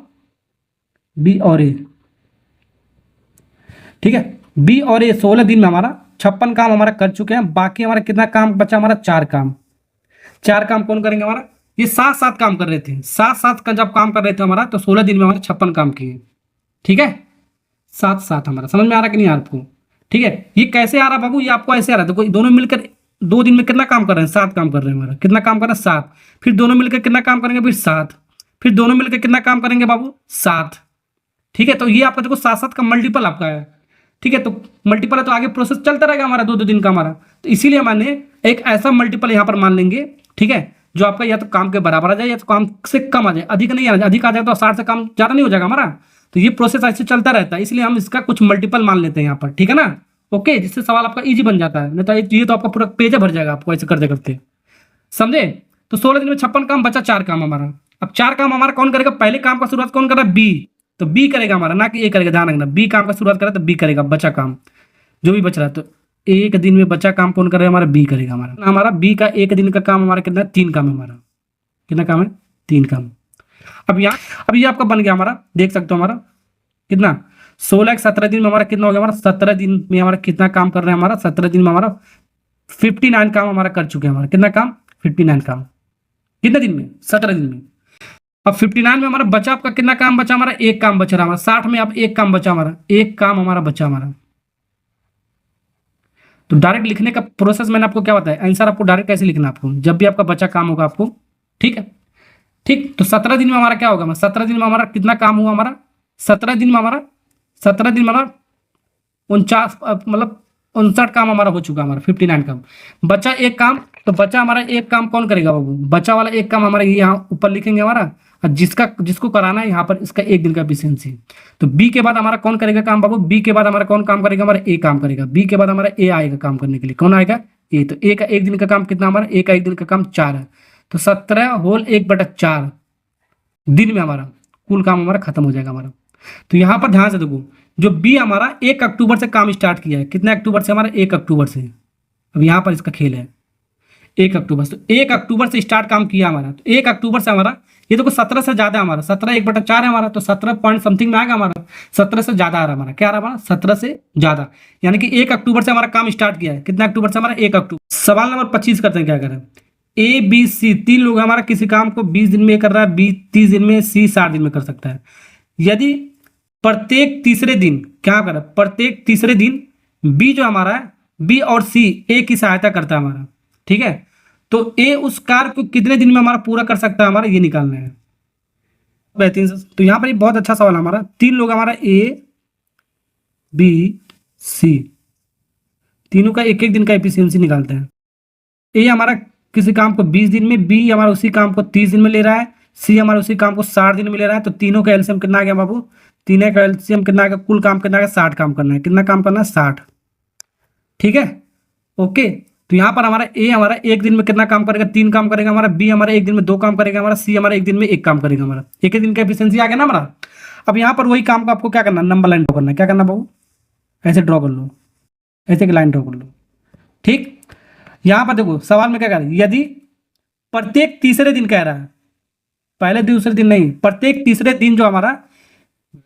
बी और ए। ठीक है, बी और ए 16 दिन में हमारा 56 काम हमारा कर चुके हैं, बाकी हमारा कितना काम बचा हमारा, 4 काम। 4 काम कौन करेंगे हमारा, ये 7 7 काम कर रहे थे, 7 7 का जब काम कर रहे थे हमारा, तो 16 दिन में हमारे 56 काम किए। ठीक है, 7 7 हमारा, समझ में आ रहा कि नहीं आ रहा आपको। ठीक है, ये कैसे आ रहा बाबू, ये आपको ऐसे आ रहा है, देखो दोनों मिलकर 2 दिन में कितना काम कर रहे हैं, 7 काम कर रहे हैं हमारा, कितना काम कर रहे हैं 7, फिर दोनों मिलकर कितना काम करेंगे फिर 7, फिर दोनों मिलकर कितना काम करेंगे बाबू 7। ठीक है, तो ये आपका देखो 7 7 का मल्टीपल आपका है। ठीक है, तो मल्टीपल है तो आगे प्रोसेस चलता रहेगा हमारा 2 2 दिन का हमारा, तो इसीलिए मैंने एक ऐसा मल्टीपल यहाँ पर मान लेंगे। ठीक है, जो आपका या तो काम के बराबर आ जाए या तो काम से कम आ जाए, अधिक नहीं आ जाए, अधिक आ जाए तो 60 से काम ज़्यादा नहीं हो जाएगा हमारा, तो ये प्रोसेस ऐसे चलता रहता है, इसलिए हम इसका कुछ मल्टीपल मान लेते हैं यहाँ पर। ठीक है ना, ओके, जिससे सवाल आपका ईजी बन जाता है, नहीं तो ये तो आपका पूरा पेज भर जाएगा आपको ऐसे करते करते, समझे। तो 16 दिन में 56 काम बचा, 4 काम हमारा। अब 4 काम हमारा कौन करेगा, पहले काम का शुरुआत कौन कर रहा है, बी, तो बी करेगा हमारा, ना कि ए करेगा, ध्यान रखना, बी काम का शुरुआत करा तो बी करेगा, बचा काम जो भी बच रहा है, तो एक दिन में बचा काम कौन करेगा हमारा, बी करेगा हमारा बी का एक दिन का काम हमारा कितना, 3 काम है हमारा, कितना काम है, 3 काम। अब यहाँ, अब ये आपका बन गया हमारा, देख सकते हो हमारा कितना, 16 17 दिन में हमारा कितना हो गया, हमारा 17 दिन में हमारा कितना काम कर रहे हैं हमारा, 17 दिन में हमारा 59 काम हमारा कर चुके हैं हमारा, कितना काम, 59 काम, कितने दिन में, 17 दिन में। अब 59 में हमारा बचा आपका कितना काम बचा हमारा, 1 काम बचा रहा हमारा, 60 में अब 1 काम बचा हमारा, 1 काम हमारा बचा हमारा। तो डायरेक्ट लिखने का प्रोसेस मैंने आपको क्या बताया, आंसर आपको डायरेक्ट कैसे लिखना आपको, जब भी आपका बचा काम होगा आपको। ठीक है, ठीक, तो 17 दिन में हमारा क्या होगा, 17 दिन में हमारा कितना काम हुआ हमारा, 17 दिन में हमारा 49 मतलब 59 काम हमारा हो चुका हमारा, 59 काम बचा, 1 काम, तो बचा हमारा 1 काम कौन करेगा बाबू, बचा वाला 1 काम हमारा यहाँ ऊपर लिखेंगे हमारा, और जिसको कराना है यहाँ पर इसका 1 दिन का एफिशिएंसी। तो बी के बाद हमारा कौन करेगा काम बाबू, बी के बाद हमारा कौन काम करेगा, हमारा ए काम करेगा, बी के बाद हमारा ए आएगा काम करने के लिए, कौन आएगा, ए। तो ए का 1 दिन का काम कितना हमारा, ए का 1 दिन का काम 4 है, तो 17 होल 1/4 दिन में हमारा कुल काम हमारा खत्म हो जाएगा हमारा। तो यहाँ पर ध्यान से देखो, जो बी हमारा 1 अक्टूबर से काम स्टार्ट किया है, कितने अक्टूबर से हमारा, 1 अक्टूबर से। अब यहाँ पर इसका खेल है 1 अक्टूबर से, तो 1 अक्टूबर से स्टार्ट काम किया हमारा, तो 1 अक्टूबर से हमारा ये देखो 17 से ज्यादा हमारा, 17 1/4 है हमारा, तो 17 पॉइंट समथिंग में आएगा हमारा, 17 से ज्यादा आ रहा है हमारा, क्या आ रहा है हमारा, 17 से ज्यादा, यानी कि 1 अक्टूबर से हमारा काम स्टार्ट किया है, कितना अक्टूबर से हमारा, 1 अक्टूबर। सवाल नंबर 25 करते हैं, क्या करें, ए बी सी 3 लोग हमारा किसी काम को 20 दिन में कर रहा है, बी 30 दिन में, सी 60 दिन में कर सकता है। यदि प्रत्येक तीसरे दिन क्या करें, प्रत्येक तीसरे दिन बी जो हमारा है, बी और सी ए की सहायता करता है हमारा। ठीक है, तो ए उस कार्य को कितने दिन में हमारा पूरा कर सकता है, हमारा ये निकालना है। बेहतरीन से, तो यहाँ पर ये बहुत अच्छा सवाल है हमारा, 3 लोग हमारा ए बी सी तीनों का 1 1 दिन का एफिशिएंसी निकालते हैं। ए हमारा किसी काम को 20 दिन में, बी हमारा उसी काम को 30 दिन में ले रहा है, सी हमारा उसी काम को 60 दिन में ले रहा है, तो तीनों का एलसीएम कितना आ गया बाबू, तीनों का एलसीएम कितना आ गया, कुल काम कितना आ गया, 60 काम करना है, कितना काम करना है, 60। ठीक है, ओके, तो यहाँ पर हमारा ए हमारा 1 दिन में कितना काम करेगा, 3 काम करेगा हमारा, बी हमारा 1 दिन में 2 काम करेगा हमारा, सी हमारा 1 दिन में 1 काम करेगा हमारा, 1 दिन का एफिशिएंसी आ गया ना हमारा। अब यहाँ पर वही काम को आपको क्या करना, नंबर लाइन ड्रॉ करना है, क्या करना बाबू, ऐसे ड्रॉ कर लो, ऐसे की लाइन ड्रॉ कर लो। ठीक, यहाँ पर देखो सवाल में क्या कह रहा है, यदि प्रत्येक तीसरे दिन कह रहा है, पहले दूसरे दिन नहीं, प्रत्येक तीसरे दिन जो हमारा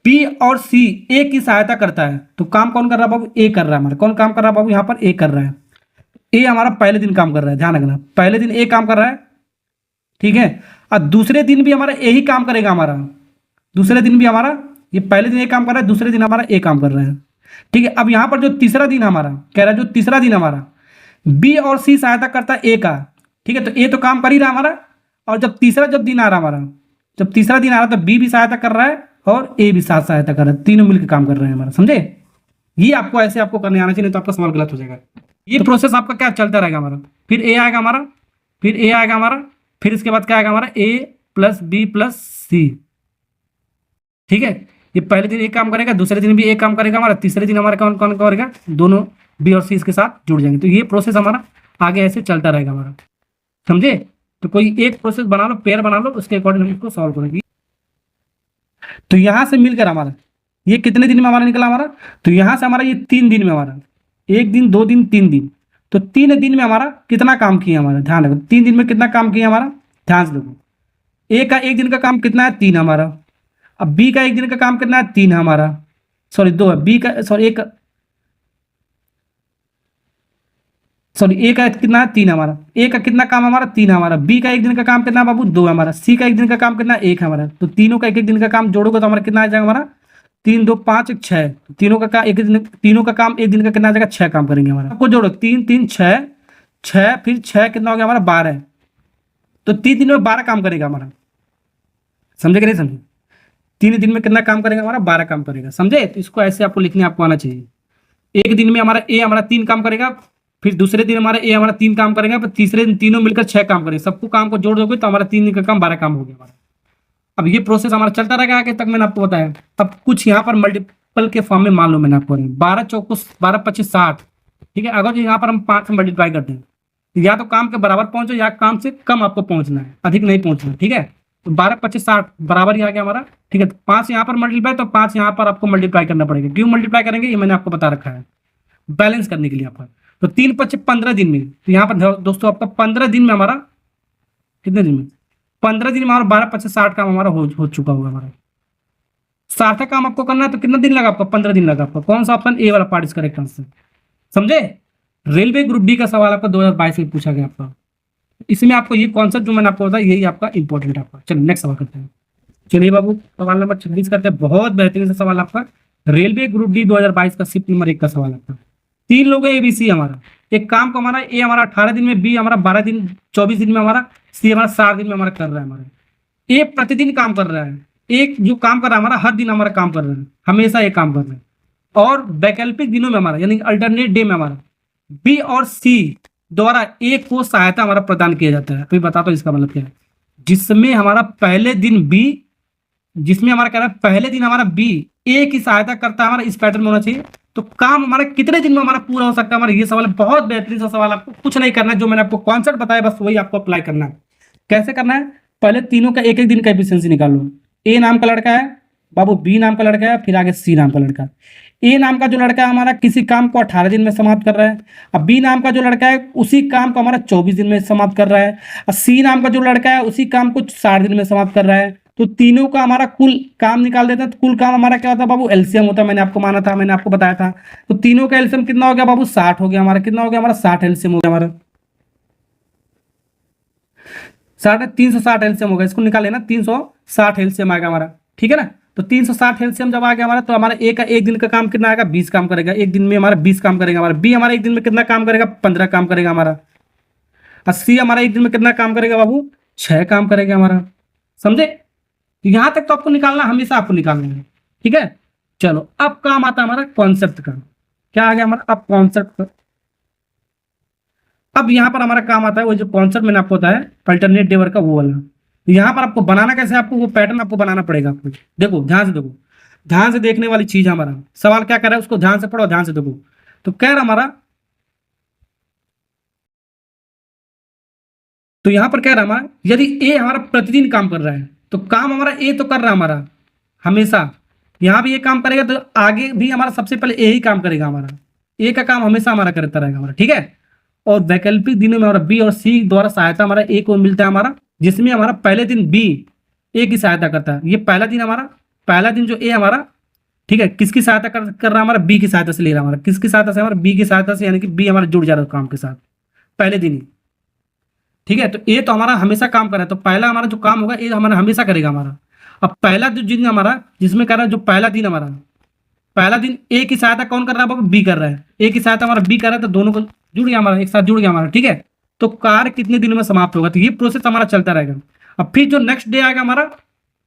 बी और सी ए की सहायता करता है, तो काम कौन कर रहा है बाबू, ए कर रहा है हमारा, कौन काम कर रहा है बाबू, यहाँ पर ए कर रहा है, ए हमारा पहले दिन काम कर रहा है, ध्यान रखना, पहले दिन ए काम कर रहा है। ठीक है, और दूसरे दिन भी हमारा यही काम करेगा हमारा, दूसरे दिन भी हमारा, ये पहले दिन ए काम कर रहा है, दूसरे दिन हमारा ए काम कर रहा है। ठीक है, अब यहाँ पर जो तीसरा दिन हमारा कह रहा है, जो तीसरा दिन हमारा बी और सी सहायता करता है ए का। ठीक है, तो ए तो काम कर ही रहा हमारा, और जब तीसरा जब दिन आ रहा हमारा, जब तीसरा दिन आ रहा तो बी भी सहायता कर रहा है और ए भी साथ सहायता कर रहा है, तीनों मिलकर काम कर रहे हैं हमारा। समझे? ये आपको ऐसे आपको करने आना चाहिए, नहीं तो आपका सवाल गलत हो जाएगा। ये प्रोसेस आपका क्या चलता रहेगा हमारा, फिर ए आएगा हमारा, फिर ए आएगा हमारा, फिर इसके बाद क्या आएगा हमारा ए प्लस बी प्लस सी। ठीक है, ये पहले दिन एक काम करेगा, दूसरे दिन भी एक काम करेगा हमारा, तीसरे दिन हमारा कौन कौन करेगा, दोनों बी और सी इसके साथ जुड़ जाएंगे। तो ये प्रोसेस हमारा आगे ऐसे चलता रहेगा हमारा। समझे? तो कोई एक प्रोसेस बना लो, पेयर बना लो, उसके अकॉर्डिंग हम इसको सॉल्व करेंगे। तो यहां से मिलकर हमारा ये कितने दिन में हमारा निकला हमारा, तो यहां से हमारा ये 3 दिन में हमारा, 1 दिन 2 दिन 3 दिन, तो 3 दिन में हमारा कितना काम किया हमारा, ध्यान रखो 3 दिन में कितना काम किया हमारा, ध्यान से देखो। ए का 1 दिन का काम कितना है, 3 हमारा। अब बी का 1 दिन का काम कितना है, 3 हमारा, सॉरी 2 है, बी का सॉरी ए का कितना है, 3 हमारा। ए का कितना काम हमारा, 3 हमारा। बी का 1 दिन का काम कितना है बाबू, 2 हमारा। सी का 1 दिन का काम कितना है, 1 हमारा। तो तीनों का 1 दिन का काम जोड़ोगे तो हमारा कितना आ जाएगा हमारा, 3 2 5 6। तीनों का एक दिन, तीनों का काम 1 दिन का कितना आ जाएगा, 6 काम करेंगे हमारा। आपको जोड़ो 3 3 6 6, फिर 6 कितना हो गया हमारा, 12। तो 3 दिन में 12 काम करेगा हमारा। समझे कि नहीं समझे? 3 दिन में कितना काम करेगा हमारा, 12 काम करेगा। समझे? तो इसको ऐसे आपको लिखने आपको आना चाहिए। 1 दिन में हमारा ए हमारा 3 काम करेगा, फिर दूसरे दिन हमारा ए हमारा 3 काम करेगा, फिर तीसरे दिन तीनों मिलकर 6 काम करेंगे। सबको काम को जोड़ दोगे तो हमारा 3 दिन का काम 12 काम हो गया हमारा। अब ये प्रोसेस हमारा चलता रहेगा आगे तक, मैंने आपको बताया। अब कुछ यहाँ पर मल्टीपल के फॉर्म में मान लो मैंने आपको 12 चौको 12 25 60। ठीक है, अगर जो यहाँ पर हम 5 से मल्टीप्लाई करते हैं, या तो काम के बराबर पहुंचो या काम से कम आपको पहुंचना है, अधिक नहीं पहुंचना। ठीक है, तो 12 25 60 बराबर ही आ गया हमारा। ठीक है, तो 5 यहाँ पर मल्टीप्लाई, तो 5 यहाँ पर आपको मल्टीप्लाई करना पड़ेगा। क्यों मल्टीप्लाई करेंगे, ये मैंने आपको बता रखा है, बैलेंस करने के लिए आपका। तो 3 5 15 दिन में, तो यहाँ पर दोस्तों आपका 15 दिन में हमारा, कितने दिन में, 15 दिन में हमारा 12 25 60 काम हमारा हो चुका होगा हमारा। सार्थक काम आपको करना है तो कितना दिन लगा आपको, 15 दिन लगा आपको। कौन सा ऑप्शन, ए वाला पार्ट इज करेक्ट आंसर। समझे? रेलवे ग्रुप डी का सवाल आपका 2022 में पूछा गया आपका। इसमें आपको ये कॉन्सेप्ट जो मैंने आपको बताया, यही आपका इंपॉर्टेंट है आपका। चलिए नेक्स्ट सवाल करते हैं। चलिए बाबू, सवाल नंबर 26 करते हैं। बहुत बेहतरीन सा सवाल आपका, रेलवे ग्रुप डी 2022 का शिफ्ट नंबर 1 का सवाल आपका। 3 लोग है एबीसी हमारा, एक काम को हमारा ए हमारा 18 दिन में, बी हमारा 12 दिन 24 दिन में हमारा, सी हमारा 7 दिन में हमारा कर रहा है हमारा। ए प्रतिदिन काम कर रहा है, एक जो काम कर रहा है हमारा हर दिन हमारा काम कर रहा है, हमेशा ये काम कर रहा है। और वैकल्पिक दिनों में हमारा यानी अल्टरनेट डे में हमारा बी और सी द्वारा ए को सहायता हमारा प्रदान किया जाता है। तो बता दो इसका मतलब क्या है, जिसमें हमारा पहले दिन बी, जिसमें हमारा कह रहा है पहले दिन हमारा बी ए की सहायता करता है हमारा, इस पैटर्न में होना चाहिए। तो काम हमारा कितने दिन में हमारा पूरा हो सकता है हमारा, ये सवाल है। बहुत बेहतरीन सा सवाल, आपको कुछ नहीं करना है, जो मैंने आपको कॉन्सेप्ट बताया बस वही आपको अप्लाई करना है। कैसे करना है, पहले तीनों का 1 1 दिन का एफिशिएंसी निकालो। ए नाम का लड़का है बाबू, बी नाम का लड़का है, फिर आगे सी नाम का लड़का। ए नाम का जो लड़का है हमारा किसी काम को 18 दिन में समाप्त कर रहा है। अब बी नाम का जो लड़का है उसी काम को हमारा 24 दिन में समाप्त कर रहा है। और सी नाम का जो लड़का है उसी काम को 60 दिन में समाप्त कर रहा है। तो तीनों का हमारा कुल काम निकाल देते हैं। तो कुल काम हमारा क्या होता है बाबू, एलसीएम होता है। मैंने आपको माना था, मैंने आपको बताया था। तो तीनों का एलसीएम कितना हो गया बाबू, 60 हो गया हमारा। कितना हो गया हमारा, 60 एलसीएम हो गया हमारा। 360 एलसीएम होगा, इसको निकाल लेना, 360 एलसीएम आएगा हमारा। ठीक है ना, तो 360 एलसीएम जब आ गया हमारा, तो हमारा ए का 1 दिन का काम कितना आएगा, 20 काम करेगा। 1 दिन में हमारा 20 काम करेगा हमारा। बी हमारा 1 दिन में कितना काम करेगा, 15 काम करेगा हमारा। और सी हमारा 1 दिन में कितना काम करेगा बाबू, 6 काम करेगा हमारा। समझे? यहां तक तो आपको निकालना, हमेशा आपको निकालना है। ठीक है, चलो अब काम आता है हमारा कॉन्सेप्ट का। क्या आ गया हमारा, अब कॉन्सेप्ट का। अब यहां पर हमारा काम आता है वो जो कॉन्सेप्ट मैंने आपको बताया अल्टरनेट डेवर का, वो वाला। यहां पर आपको बनाना कैसे, आपको वो पैटर्न आपको बनाना पड़ेगा आपको। देखो ध्यान से देखो, ध्यान से देखने वाली चीज हमारा सवाल क्या कर रहा है, उसको ध्यान से पढ़ो, ध्यान से देखो। तो कह रहा हमारा, तो यहां पर कह रहा हमारा यदि ए हमारा प्रतिदिन काम कर रहा है, तो काम हमारा ए तो कर रहा है हमारा हमेशा, यहां भी ये काम करेगा तो आगे भी हमारा सबसे पहले ए ही काम करेगा हमारा। ए का काम हमेशा हमारा करता रहेगा हमारा। ठीक है, और वैकल्पिक दिनों में हमारा बी और सी द्वारा सहायता हमारा ए को मिलता है हमारा, जिसमें हमारा पहले दिन बी ए की सहायता करता है। ये पहला दिन हमारा, पहला दिन जो ए हमारा, ठीक है, किसकी सहायता कर रहा है हमारा, बी की सहायता से ले रहा है हमारा। किसकी सहायता से, हमारा बी की सहायता से, यानी कि बी हमारा जुड़ जा रहा है काम के साथ पहले दिन ही। ठीक है, तो ए तो हमारा हमेशा काम कर रहा है, तो पहला हमारा जो काम होगा ए हमारा हमेशा करेगा हमारा। अब पहला जो दिन हमारा जिसमें कह रहा है, जो पहला दिन ए की सहायता कौन कर रहा है बाबू, बी कर रहा है, ए की सहायता हमारा बी कर रहा है, तो दोनों को जुड़ गया हमारा, एक साथ जुड़ गया हमारा, ठीक है। तो कार्य कितने दिनों में समाप्त होगा, तो ये प्रोसेस हमारा चलता रहेगा। अब फिर जो नेक्स्ट डे आएगा हमारा,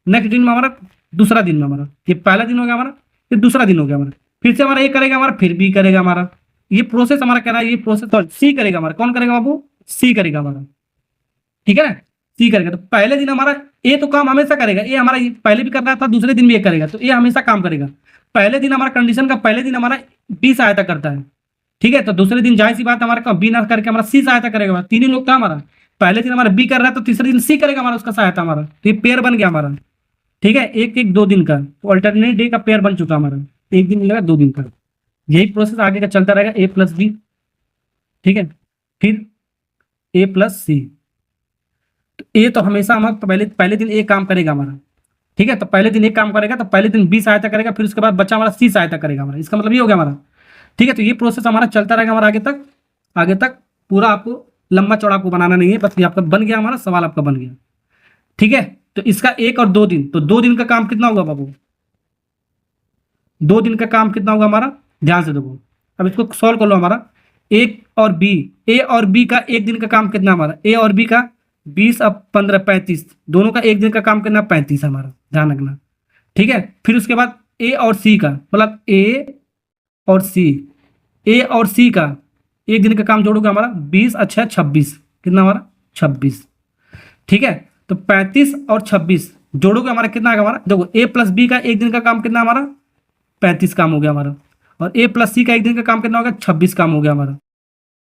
नेक्स्ट दिन में हमारा, दूसरा दिन में हमारा, ये पहला दिन हो गया हमारा, फिर दूसरा दिन हो गया हमारा, फिर से हमारा ए करेगा हमारा, फिर बी करेगा हमारा, ये प्रोसेस हमारा कह रहा है, ये प्रोसेस सी करेगा हमारा, कौन करेगा बाबू, सी करेगा हमारा, ठीक है ना, सी करेगा। तो पहले दिन हमारा ए तो काम हमेशा करेगा, ए हमारा पहले भी कर रहा था, दूसरे दिन भी ए करेगा, तो ए हमेशा काम करेगा। पहले दिन हमारा कंडीशन का पहले दिन हमारा बी सहायता करता है, ठीक है। तो दूसरे दिन जाहिर सी बात हमारा बी ना करके हमारा सी सहायता करेगा, तीन ही लोग था हमारा, पहले दिन हमारा बी कर रहा है, तो तीसरे दिन सी करेगा हमारा उसका सहायता हमारा, तो ये पेयर बन गया हमारा, ठीक है। एक एक 2 दिन का, तो अल्टरनेट डे का पेयर बन चुका हमारा, एक दिन मिलेगा 2 दिन का। यही प्रोसेस आगे का चलता रहेगा, ए प्लस बी, ठीक है, फिर ए प्लस सी। तो ए तो हमेशा हमारा पहले दिन ए काम करेगा हमारा, ठीक है। तो पहले दिन ए काम करेगा, तो पहले दिन बी सहायता करेगा, फिर उसके बाद बच्चा हमारा सी सहायता करेगा हमारा, इसका मतलब ये हो गया हमारा, ठीक है। तो ये प्रोसेस हमारा चलता रहेगा हमारा आगे तक पूरा, आपको लंबा चौड़ा आपको बनाना नहीं है, बस ये आपका बन गया, हमारा सवाल आपका बन गया, ठीक है। तो इसका 1 और 2 दिन, तो 2 दिन का काम कितना होगा बाबू, 2 दिन का काम कितना होगा हमारा, ध्यान से देखो, अब इसको सॉल्व कर लो हमारा, ए और बी का 1 दिन का काम कितना हमारा, ए और बी का 20 अब 15 35, दोनों का 1 दिन का काम कितना 35 हमारा, ध्यान रखना, ठीक है। फिर उसके बाद ए और सी का, मतलब ए और सी का 1 दिन का काम जोड़ोगे हमारा 20 अच्छा 26, कितना हमारा 26, ठीक है। तो 35 और 26 जोड़ोगे हमारा कितना आएगा हमारा, देखो ए प्लस बी का 1 दिन का काम कितना हमारा 35 काम हो गया हमारा, और ए प्लस सी का 1 दिन का काम कितना हो गया 26 काम हो गया हमारा।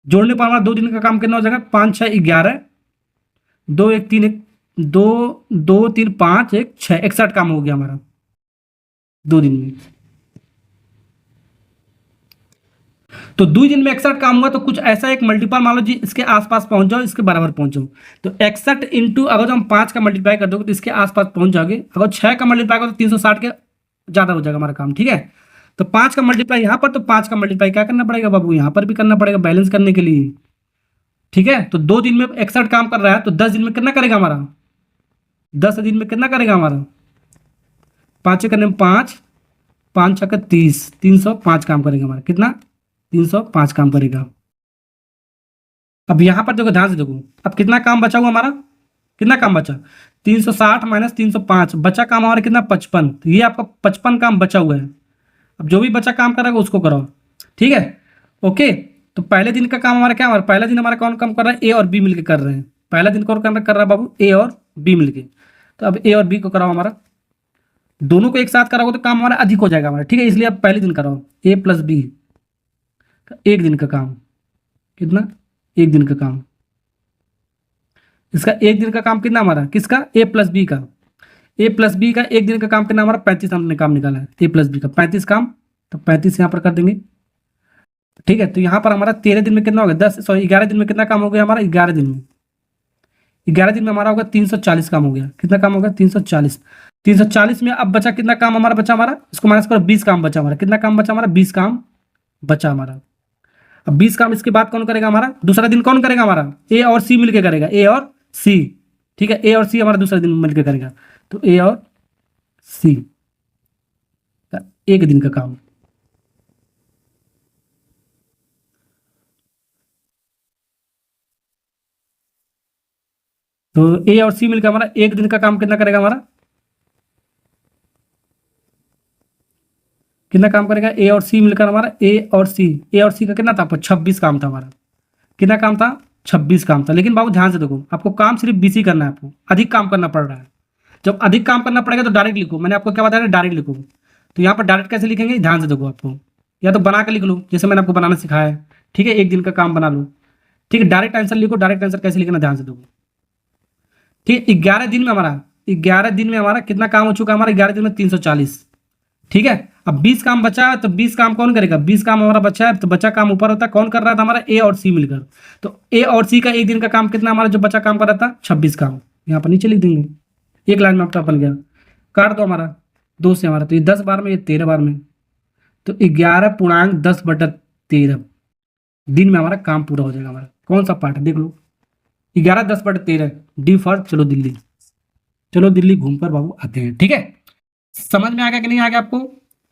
जोड़ने पर हमारा 2 दिन का काम कितना हो जाएगा, 5 6 11, 2 1 3 1 2 2 3 5 1 6 61 काम हो गया हमारा 2 दिन में। तो 2 दिन में 61 काम हुआ, तो कुछ ऐसा एक मल्टीपल मान लो जी, इसके आसपास पहुंच जाओ, इसके बराबर पहुंच जाओ। तो 61 इंटू अगर हम 5 का मल्टीप्लाई कर दोगे तो इसके आसपास पहुंच जाओगे, अगर 6 का मल्टीप्लाई करो तो 360 के ज़्यादा हो जाएगा हमारा काम, ठीक है। तो 5 का मल्टीप्लाई यहाँ पर, तो 5 का मल्टीप्लाई क्या करना पड़ेगा बाबू, यहाँ पर भी करना पड़ेगा बैलेंस करने के लिए, ठीक है। तो 2 दिन में 61 काम कर रहा है, तो 10 दिन में कितना करेगा हमारा, 10 दिन में कितना करेगा हमारा, 5 करने में 5 5 6 30, 305 काम करेगा हमारा, कितना 305 काम करेगा। अब यहां पर देखो, ध्यान से देखो, अब कितना काम बचा हुआ हमारा, कितना काम बचा, 360 माइनस 305, बचा काम हमारा कितना 55, तो ये आपका 55 काम बचा हुआ है। अब जो भी बचा काम करेगा उसको कराओ, ठीक है, ओके। तो पहले दिन का काम हमारा क्या, हमारा पहला दिन हमारा कौन काम कर रहा है, ए और बी मिलकर कर रहे हैं, पहला दिन कौन कर रहा है बाबू, ए और बी मिलके। तो अब ए और बी को कराओ हमारा, दोनों को एक साथ कराओगे तो काम हमारा अधिक हो जाएगा हमारा, ठीक है। इसलिए अब पहले दिन कराओ, ए प्लस बी 1 दिन का काम, कितना 1 दिन का काम, इसका 1 दिन का काम कितना हमारा, किसका, ए प्लस बी का, ए प्लस बी का 1 दिन का काम कितना हमारा 35, हमने काम निकाला है ए प्लस बी का 35 काम, तो 35 यहाँ पर कर देंगे, ठीक है। तो यहाँ पर हमारा 13 दिन में कितना होगा, 11 दिन में कितना काम हो गया हमारा, 11 दिन में, 11 दिन में हमारा होगा 340 काम हो गया, कितना काम होगा 340, 340 में अब बचा कितना काम हमारा बचा हमारा, इसको माइनस करो, 20 काम बचा हमारा, कितना काम बचा हमारा 20 काम बचा हमारा। अब 20 काम इसके बाद कौन करेगा हमारा, दूसरा दिन कौन करेगा हमारा, ए और सी मिलके करेगा, ए और सी, ठीक है, ए और सी हमारा दूसरा दिन मिलके करेगा, तो ए और सी का 1 दिन का काम। तो ए और सी मिलकर हमारा 1 दिन का काम कितना करेगा हमारा, कितना काम करेगा, ए और सी मिलकर हमारा, ए और सी का कितना था, 26 काम था हमारा, कितना काम था 26 काम था। लेकिन बाबू ध्यान से देखो, आपको काम सिर्फ बीसी करना है, आपको अधिक काम करना पड़ रहा है। जब अधिक काम करना पड़ेगा तो डायरेक्ट लिखो, मैंने आपको क्या बताया, डायरेक्ट लिखो। तो यहाँ पर डायरेक्ट कैसे लिखेंगे, ध्यान से देखो, आपको या तो बना के लिख लो, जैसे मैंने आपको बनाना सिखाया है, ठीक है, 1 दिन का काम बना लो, ठीक है। डायरेक्ट आंसर लिखो, डायरेक्ट आंसर कैसे लिखना ध्यान से देखो, ठीक है। 11 दिन में हमारा कितना काम हो चुका है हमारा, 11 दिन में 340, ठीक है। अब 20 काम बचा है, तो 20 काम कौन करेगा, 20 काम हमारा बचा है, तो बचा काम ऊपर होता है, कौन कर रहा था हमारा, ए और सी मिलकर। तो ए और सी का 1 दिन का काम कितना हमारा, जो बचा काम कर रहा था 26 काम, यहाँ पर नीचे लिख देंगे, एक लाइन में आपका बन गया, काट दो हमारा 2 से हमारा, तो ये 10 बार में, ये 13 बार में, तो 11.10/13 दिन में हमारा काम पूरा हो जाएगा हमारा। कौन सा पार्ट है देख लो, 11 10/13 डी फॉर चलो दिल्ली, चलो दिल्ली घूमकर बाबू आते हैं। ठीक है, समझ में आ गया कि नहीं आ गया आपको?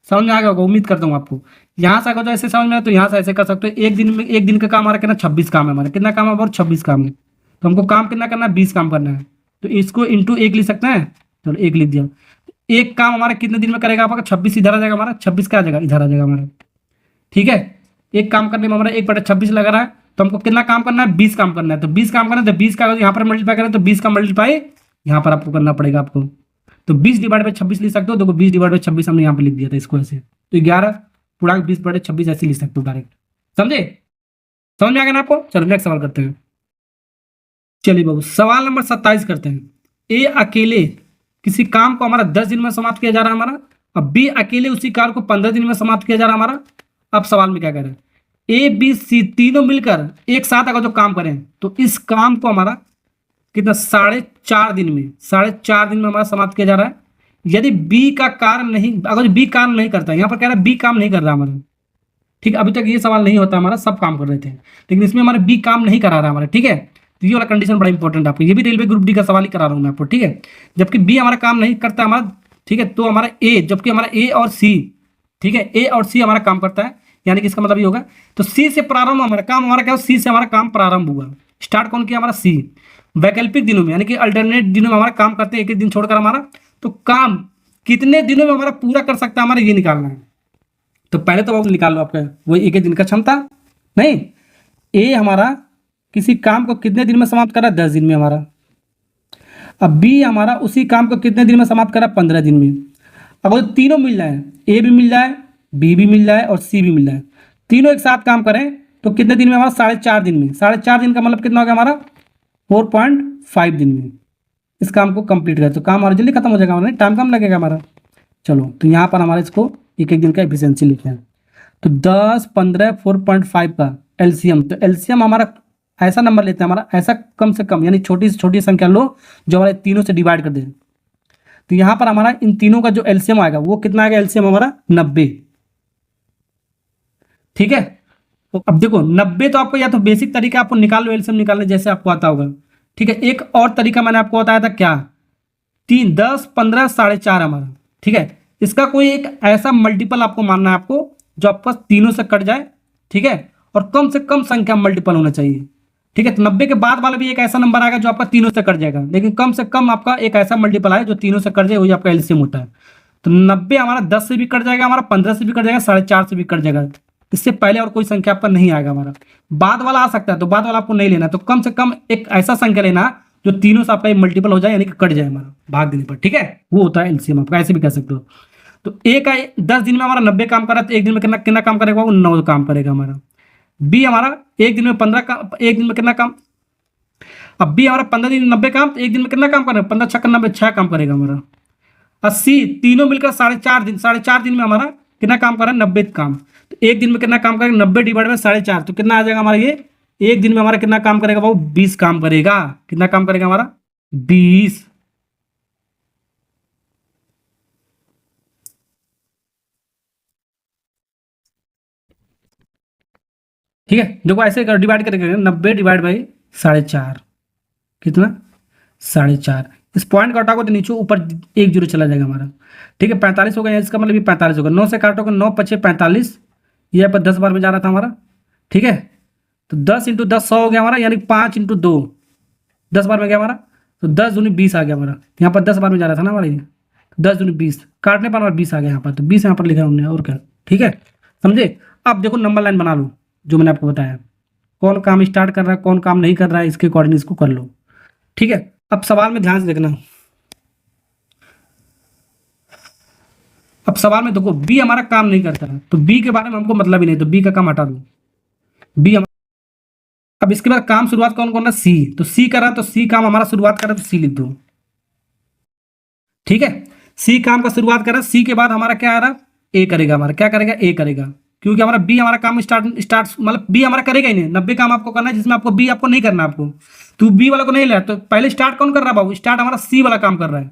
समझ में आ गया होगा, उम्मीद करता हूँ आपको। यहाँ से अगर तो ऐसे समझ में आया तो यहाँ से ऐसे कर सकते हो। एक दिन में, एक दिन का काम हमारा कितना, 26 काम है हमारा। कितना काम है और 26 काम है। तो हमको काम कितना करना है, 20 काम करना है। तो इसको इंटू 1 लिख सकते हैं। चलो 1 लिख दिया। एक काम हमारा कितने दिन में करेगा आपका, 26 इधर आ जाएगा हमारा, 26 क्या आ जाएगा, इधर आ जाएगा हमारा। ठीक है, एक काम करने में हमारा 1/26 लग रहा है। तो हमको कितना काम करना है, 20 काम करना है। तो 20 काम करना है तो 20 का यहाँ पर मल्टीप्लाई करें तो 20 का मल्टीप्लाई यहाँ पर आपको करना पड़ेगा आपको। तो 20/26 लिख सकते हो। देखो 20/26 हमने यहाँ पे लिख दिया था इसको ऐसे। तो 11 पूरा 20/26 ऐसे लिख सकते हो डायरेक्ट। समझे? समझ में आ गया ना आपको? चलो नेक्स्ट सवाल करते हैं। चलिए बाबू सवाल नंबर 27 करते हैं। ए अकेले किसी काम को हमारा 10 दिन में समाप्त किया जा रहा है हमारा। अब बी अकेले उसी कार्य को 15 दिन में समाप्त किया जा रहा है हमारा। अब सवाल में क्या कह रहे हैं, ए बी सी तीनों मिलकर एक साथ अगर जो काम करें तो इस काम को हमारा कितना, 4.5 दिन में, 4.5 दिन में हमारा समाप्त किया जा रहा है। यदि बी का कार्य नहीं, अगर बी काम नहीं करता, यहाँ पर कह रहा है बी काम नहीं कर रहा हमारा। ठीक, अभी तक ये सवाल नहीं होता हमारा, सब काम कर रहे थे, लेकिन इसमें हमारा बी काम नहीं करा रहा हमारा। ठीक है, तो ये वाला कंडीशन बड़ा इंपॉर्टेंट है आपको, ये भी रेलवे ग्रुप डी का सवाल ही करा रहा हूँ मैं आपको। ठीक है, जबकि बी हमारा काम नहीं करता हमारा। ठीक है, तो हमारा ए, जबकि हमारा ए और सी, ठीक है, ए और सी हमारा काम करता है, यानी कि इसका मतलब ये होगा। तो सी से प्रारंभ हमारा काम, हमारा क्या, सी से हमारा काम प्रारंभ हुआ। स्टार्ट कौन किया, हमारा सी। वैकल्पिक दिनों में, यानी कि अल्टरनेट दिनों में हमारा काम करते हैं, एक एक दिन छोड़कर हमारा। तो काम कितने दिनों में हमारा पूरा कर सकता है, हमारा ये निकालना है। तो पहले तो आप निकाल लो आपका वही एक एक दिन का क्षमता। नहीं, ए हमारा किसी काम को कितने दिन में समाप्त करा, 10 दिन में हमारा। अब बी हमारा उसी काम को कितने दिन में समाप्त करा, 15 दिन में। अब वो तीनों मिल जाए, ए भी मिल जाए, बी भी मिल जाए और सी भी मिल जाए, तीनों एक साथ काम करें तो कितने दिन में, हमारा 4.5 दिन में। 4.5 दिन का मतलब कितना हो गया हमारा, 4.5 दिन में इस काम को कंप्लीट करें तो काम हमारा जल्दी खत्म हो जाएगा, हमारा टाइम कम लगेगा हमारा। चलो तो यहाँ पर हमारे इसको एक एक दिन का एफिशिएंसी लिखे हैं। तो 10, 15, 4.5 का एलसीएम। तो एलसीएम हमारा ऐसा नंबर लेते हैं हमारा, ऐसा कम से कम, यानी छोटी से छोटी संख्या लो जो हमारे तीनों से डिवाइड कर दे। तो यहाँ पर हमारा इन तीनों का जो एलसीएम आएगा वो कितना आएगा, एलसीएम हमारा 90। ठीक है, तो अब देखो 90 तो आपको या तो बेसिक तरीका आपको निकाल लो एलसीएम निकालने जैसे आपको आता होगा। ठीक है, एक और तरीका मैंने आपको बताया था क्या, 3, 10, 15, 4.5 हमारा। ठीक है, इसका कोई एक ऐसा मल्टीपल आपको मानना है आपको जो आपका तीनों से कट जाए। ठीक है, और कम से कम संख्या मल्टीपल होना चाहिए। ठीक है, तो 90 के बाद वाला भी एक ऐसा नंबर आएगा जो आपका तीनों से कट जाएगा, लेकिन कम से कम आपका एक ऐसा मल्टीपल आए जो तीनों से कट जाए, वही आपका एलसीएम होता है। तो 90 हमारा 10 से भी कट जाएगा, हमारा 15 से भी कट जाएगा, 4.5 से भी कट जाएगा। इससे पहले और कोई संख्या आपका नहीं आएगा हमारा। बाद वाला आ सकता है, तो बाद वाला आपको नहीं लेना, तो कम से कम एक ऐसा संख्या लेना जो तीनों से आपका मल्टीपल हो जाए, यानी कि कट जाए हमारा भाग देने पर। ठीक है, वो होता है एलसीएम, आपका ऐसे भी कह सकते हो। तो ए का 10 दिन में हमारा 90 काम कर रहा है, तो एक दिन में कितना कितना काम करेगा, वो 9 काम करेगा हमारा। बी हमारा एक दिन में 15 काम, एक दिन में कितना काम, अब बी हमारा 15 दिन 90 काम, तो एक दिन में कितना काम करेगा, 15 छक्का 90, 6 काम करेगा हमारा। 80 तीनों मिलकर 4.5 दिन, 4.5 दिन में हमारा कितना काम कर रहा है, 90 काम। तो एक दिन में कितना काम करेगा, 90 डिवाइड में 4.5, तो कितना आ जाएगा हमारा ये, एक दिन में हमारा कितना काम करेगा, वो 20 काम करेगा। कितना काम करेगा हमारा, 20। ठीक है, देखो ऐसे डिवाइड करेंगे, 90 डिवाइड बाई 4.5 कितना, 4.5। इस पॉइंट का हटाओगे तो नीचे ऊपर 1 जीरो चला जाएगा हमारा। ठीक है, 45 हो गया, इसका मतलब ये 45 होगा। 9 से काटोगे, 9 पचे 45, ये पर 10 बार में जा रहा था हमारा। ठीक है, तो 10 × 10 100 हो गया हमारा, यानी 5 × 2 10 बार में गया हमारा। तो 10 दूनी 20 आ गया हमारा, यहाँ पर 10 बार में जा रहा था ना हमारा, ये 10 दूनी 20 काटने पर हमारा 20 आ गया यहाँ पर। तो 20 यहाँ पर लिखा हमने, और क्या। ठीक है, समझे? अब देखो नंबर लाइन बना लो जो मैंने आपको बताया, कौन काम स्टार्ट कर रहा है, कौन काम नहीं कर रहा है, इसके अकॉर्डिंग इसको कर लो। ठीक है, अब सवाल में ध्यान से देखना। अब सवाल में देखो बी हमारा काम नहीं करता है, तो बी के बारे में हमको मतलब ही नहीं, तो बी का काम हटा दो। बी अब इसके बाद काम शुरुआत कौन कौन है, सी। तो सी कर रहा, तो सी काम हमारा शुरुआत कर रहा, तो सी लिख दो। ठीक है, सी काम का शुरुआत कर रहा, सी के बाद हमारा क्या आ रहा, ए करेगा हमारा, क्या करेगा, ए करेगा, क्योंकि हमारा बी हमारा काम स्टार्ट मतलब बी हमारा करेगा ही नहीं। 90 काम आपको करना है जिसमें आपको बी आपको नहीं करना आपको, तो बी वाला को नहीं ले, तो पहले स्टार्ट कौन कर रहा है बाबू, स्टार्ट हमारा सी वाला काम कर रहा है।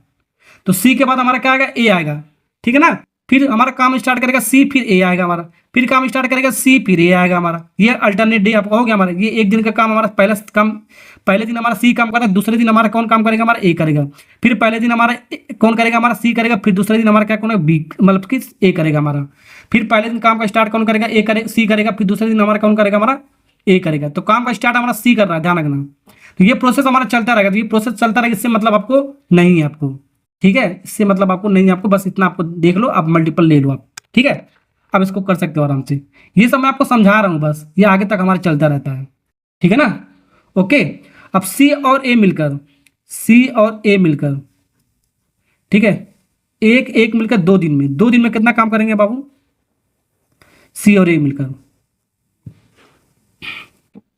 तो सी के बाद हमारा क्या आएगा, ए आएगा। ठीक है ना, फिर हमारा काम स्टार्ट करेगा सी, फिर ए आएगा हमारा, फिर काम स्टार्ट करेगा सी, फिर ए आएगा हमारा। ये अल्टरनेट डे आपका हो गया हमारा। ये एक दिन का काम हमारा पहले दिन हमारा सी काम कर रहा है, दूसरे दिन हमारा कौन काम करेगा, हमारा ए करेगा। फिर पहले दिन हमारा कौन करेगा, हमारा सी करेगा। फिर दूसरे दिन हमारा क्या कौन है, बी, मतलब कि ए करेगा हमारा। फिर पहले दिन काम का स्टार्ट कौन करेगा, ए करे, सी करेगा। फिर दूसरे दिन हमारा कौन करेगा, हमारा ए करेगा। तो काम का स्टार्ट हमारा सी कर रहा है, ध्यान रखना। तो ये प्रोसेस हमारा चलता रहेगा। तो ये प्रोसेस चलता रहेगा, इससे मतलब आपको नहीं है आपको, ठीक है, इससे मतलब आपको नहीं है आपको, बस इतना आपको देख लो, आप मल्टीपल ले लो आप, ठीक है। अब इसको कर सकते हो आराम से। ये सब मैं आपको समझा रहा हूँ, बस ये आगे तक हमारा चलता रहता है, ठीक है ना। ओके, अब सी और ए मिलकर, सी और ए मिलकर, ठीक है, एक एक मिलकर 2 दिन में, 2 दिन में कितना काम करेंगे बाबू, सी और ए मिलकर।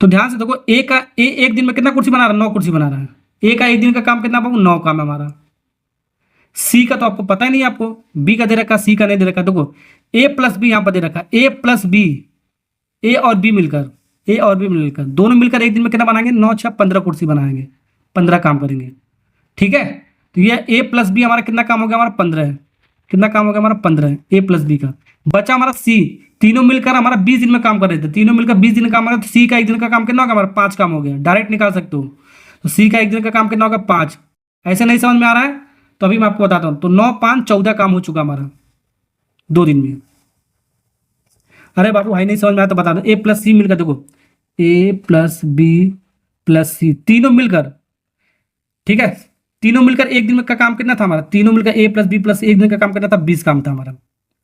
तो ध्यान से देखो, ए का एक दिन में कितना कुर्सी बना रहा है, 9 कुर्सी बना रहा है। ए का एक दिन का काम कितना बाबू, 9 काम है हमारा। सी का तो आपको पता ही नहीं, आपको बी का दे रखा, सी का नहीं दे रखा। देखो ए प्लस बी यहाँ पर दे रखा, ए प्लस बी, ए और बी मिलकर, ए और बी मिलकर दोनों मिलकर एक दिन में कितना बनाएंगे, 9 6 15 कुर्सी बनाएंगे, 15 काम करेंगे, ठीक है। तो ये ए प्लस बी हमारा कितना काम हो गया, हमारा 15 है। कितना काम हो गया हमारा, 15 है ए प्लस बी का। बचा हमारा सी, तीनों मिलकर हमारा 20 दिन में काम कर रहे थे, तीनों मिलकर 20 दिन काम कर रहे थे। तो सी का एक दिन का काम कितना होगा हमारा, 5 काम हो गया, डायरेक्ट निकाल सकते हो। तो सी का एक दिन का काम कितना होगा, 5। ऐसे नहीं समझ में आ रहा है तो अभी मैं आपको बताता हूँ। तो 9 5 14 काम हो चुका हमारा 2 दिन में। अरे बाबू हाई नहीं समझ में आया तो बता दो। ए प्लस सी मिलकर, देखो ए प्लस बी प्लस सी तीनों मिलकर, ठीक है, तीनों मिलकर एक दिन में का काम कितना था हमारा, तीनों मिलकर ए प्लस बी प्लस एक दिन का काम कितना था, 20 काम था हमारा।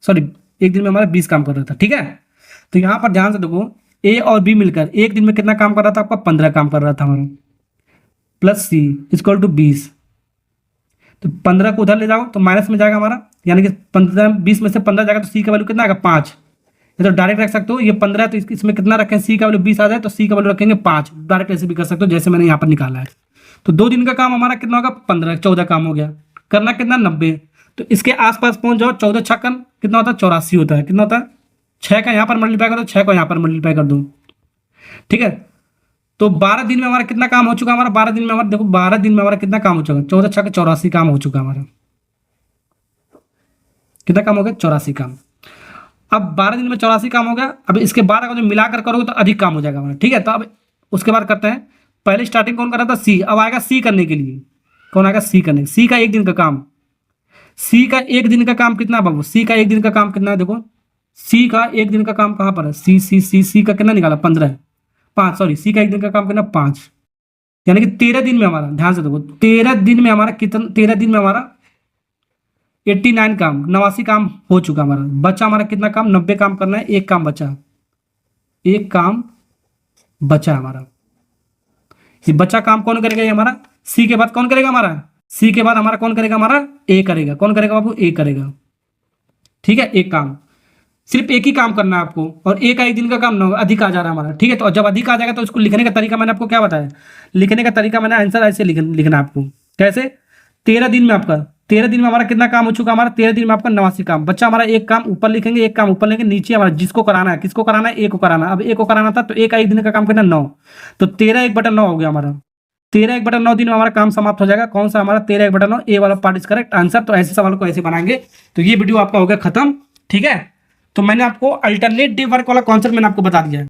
सॉरी, एक दिन में हमारा 20 काम कर रहा था, ठीक है। तो यहाँ पर ध्यान से देखो, ए और बी मिलकर एक दिन में कितना काम कर रहा था आपका, 15 काम कर रहा था हमारा, प्लस सी इक्वल टू 20। तो 15 को उधर ले जाओ तो माइनस में जाएगा हमारा, यानी कि 15 20 में से 15 जाएगा तो सी का वैल्यू कितना आएगा, 5। ये तो डायरेक्ट रख सकते हो, ये 15 है तो इसमें कितना रखें, सी का वैल्यू 20 आ जाए तो सी का वैल्यू रखेंगे 5। डायरेक्ट ऐसे भी कर सकते हो जैसे मैंने यहाँ पर निकाला है। तो 2 दिन का काम हमारा कितना होगा, 15 14 काम हो गया। करना कितना, 90। तो इसके आसपास पहुंच जाओ, 14 छक्कन कितना होता है, 84 होता है। कितना होता है, 6 का यहाँ पर मल्टीप्लाई कर दो, 6 को यहाँ पर मल्टीप्लाई कर दो, ठीक है। तो 12 दिन में हमारा कितना काम हो चुका हमारा, 12 दिन में हमारा, देखो 12 दिन में हमारा कितना काम हो चुका, 14 छक्के 84 काम हो चुका हमारा। कितना काम हो गया, 84 काम। अब 12 दिन में 84 काम हो गया। अब इसके बाद अगर जो मिलाकर करोगे तो अधिक काम हो जाएगा हमारा, ठीक है। तो अब उसके बाद करते हैं, पहले स्टार्टिंग कौन कर रहा था, सी। अब आएगा सी करने के लिए, कौन आएगा, सी करने। सी का एक दिन का काम, सी का एक दिन का काम कितना बाबू, सी का एक दिन का काम कितना है, देखो सी का एक दिन का काम कहाँ पर है, सी सी सी सी का कितना निकाला, 15 5, सॉरी सी का एक दिन का काम कितना, 5। यानी कि 13 दिन में हमारा, ध्यान से देखो 13 दिन में हमारा कितना, 13 दिन में हमारा 89 काम, 89 काम हो चुका हमारा। बचा हमारा कितना काम, 90 काम करना है, एक काम बचा, एक काम बचा हमारा। ये बचा काम कौन करेगा, ये हमारा सी के बाद कौन करेगा, हमारा सी के बाद हमारा कौन करेगा, हमारा ए करेगा। कौन करेगा बाबू, ए करेगा, ठीक है। एक काम, सिर्फ एक ही काम करना है आपको, और एक एक दिन का काम ना अधिक आ जा रहा है हमारा, ठीक है। तो जब अधिक आ जाएगा तो इसको लिखने का तरीका मैंने आपको क्या बताया, लिखने का तरीका मैंने आंसर ऐसे लिखना है आपको। कैसे, 13 दिन में आपका, 13 दिन में हमारा कितना काम हो चुका हमारा, 13 दिन में आपका 89 काम। बच्चा हमारा एक काम ऊपर लिखेंगे, एक काम ऊपर लिखेंगे, नीचे हमारा जिसको कराना है, किसको कराना है, ए को कराना है। अब ए को कराना था तो एक एक दिन का काम कितना, 9। तो 13/9 हो गया हमारा। 13/9 दिन में हमारा काम समाप्त हो जाएगा। कौन सा हमारा, 13/9, ए वाला पार्ट इज करेक्ट आंसर। तो ऐसे सवाल को ऐसे बनाएंगे। तो ये वीडियो आपका हो गया खत्म, ठीक है। तो मैंने आपको अल्टरनेट डे वर्क वाला कॉन्सेप्ट मैंने आपको बता दिया है।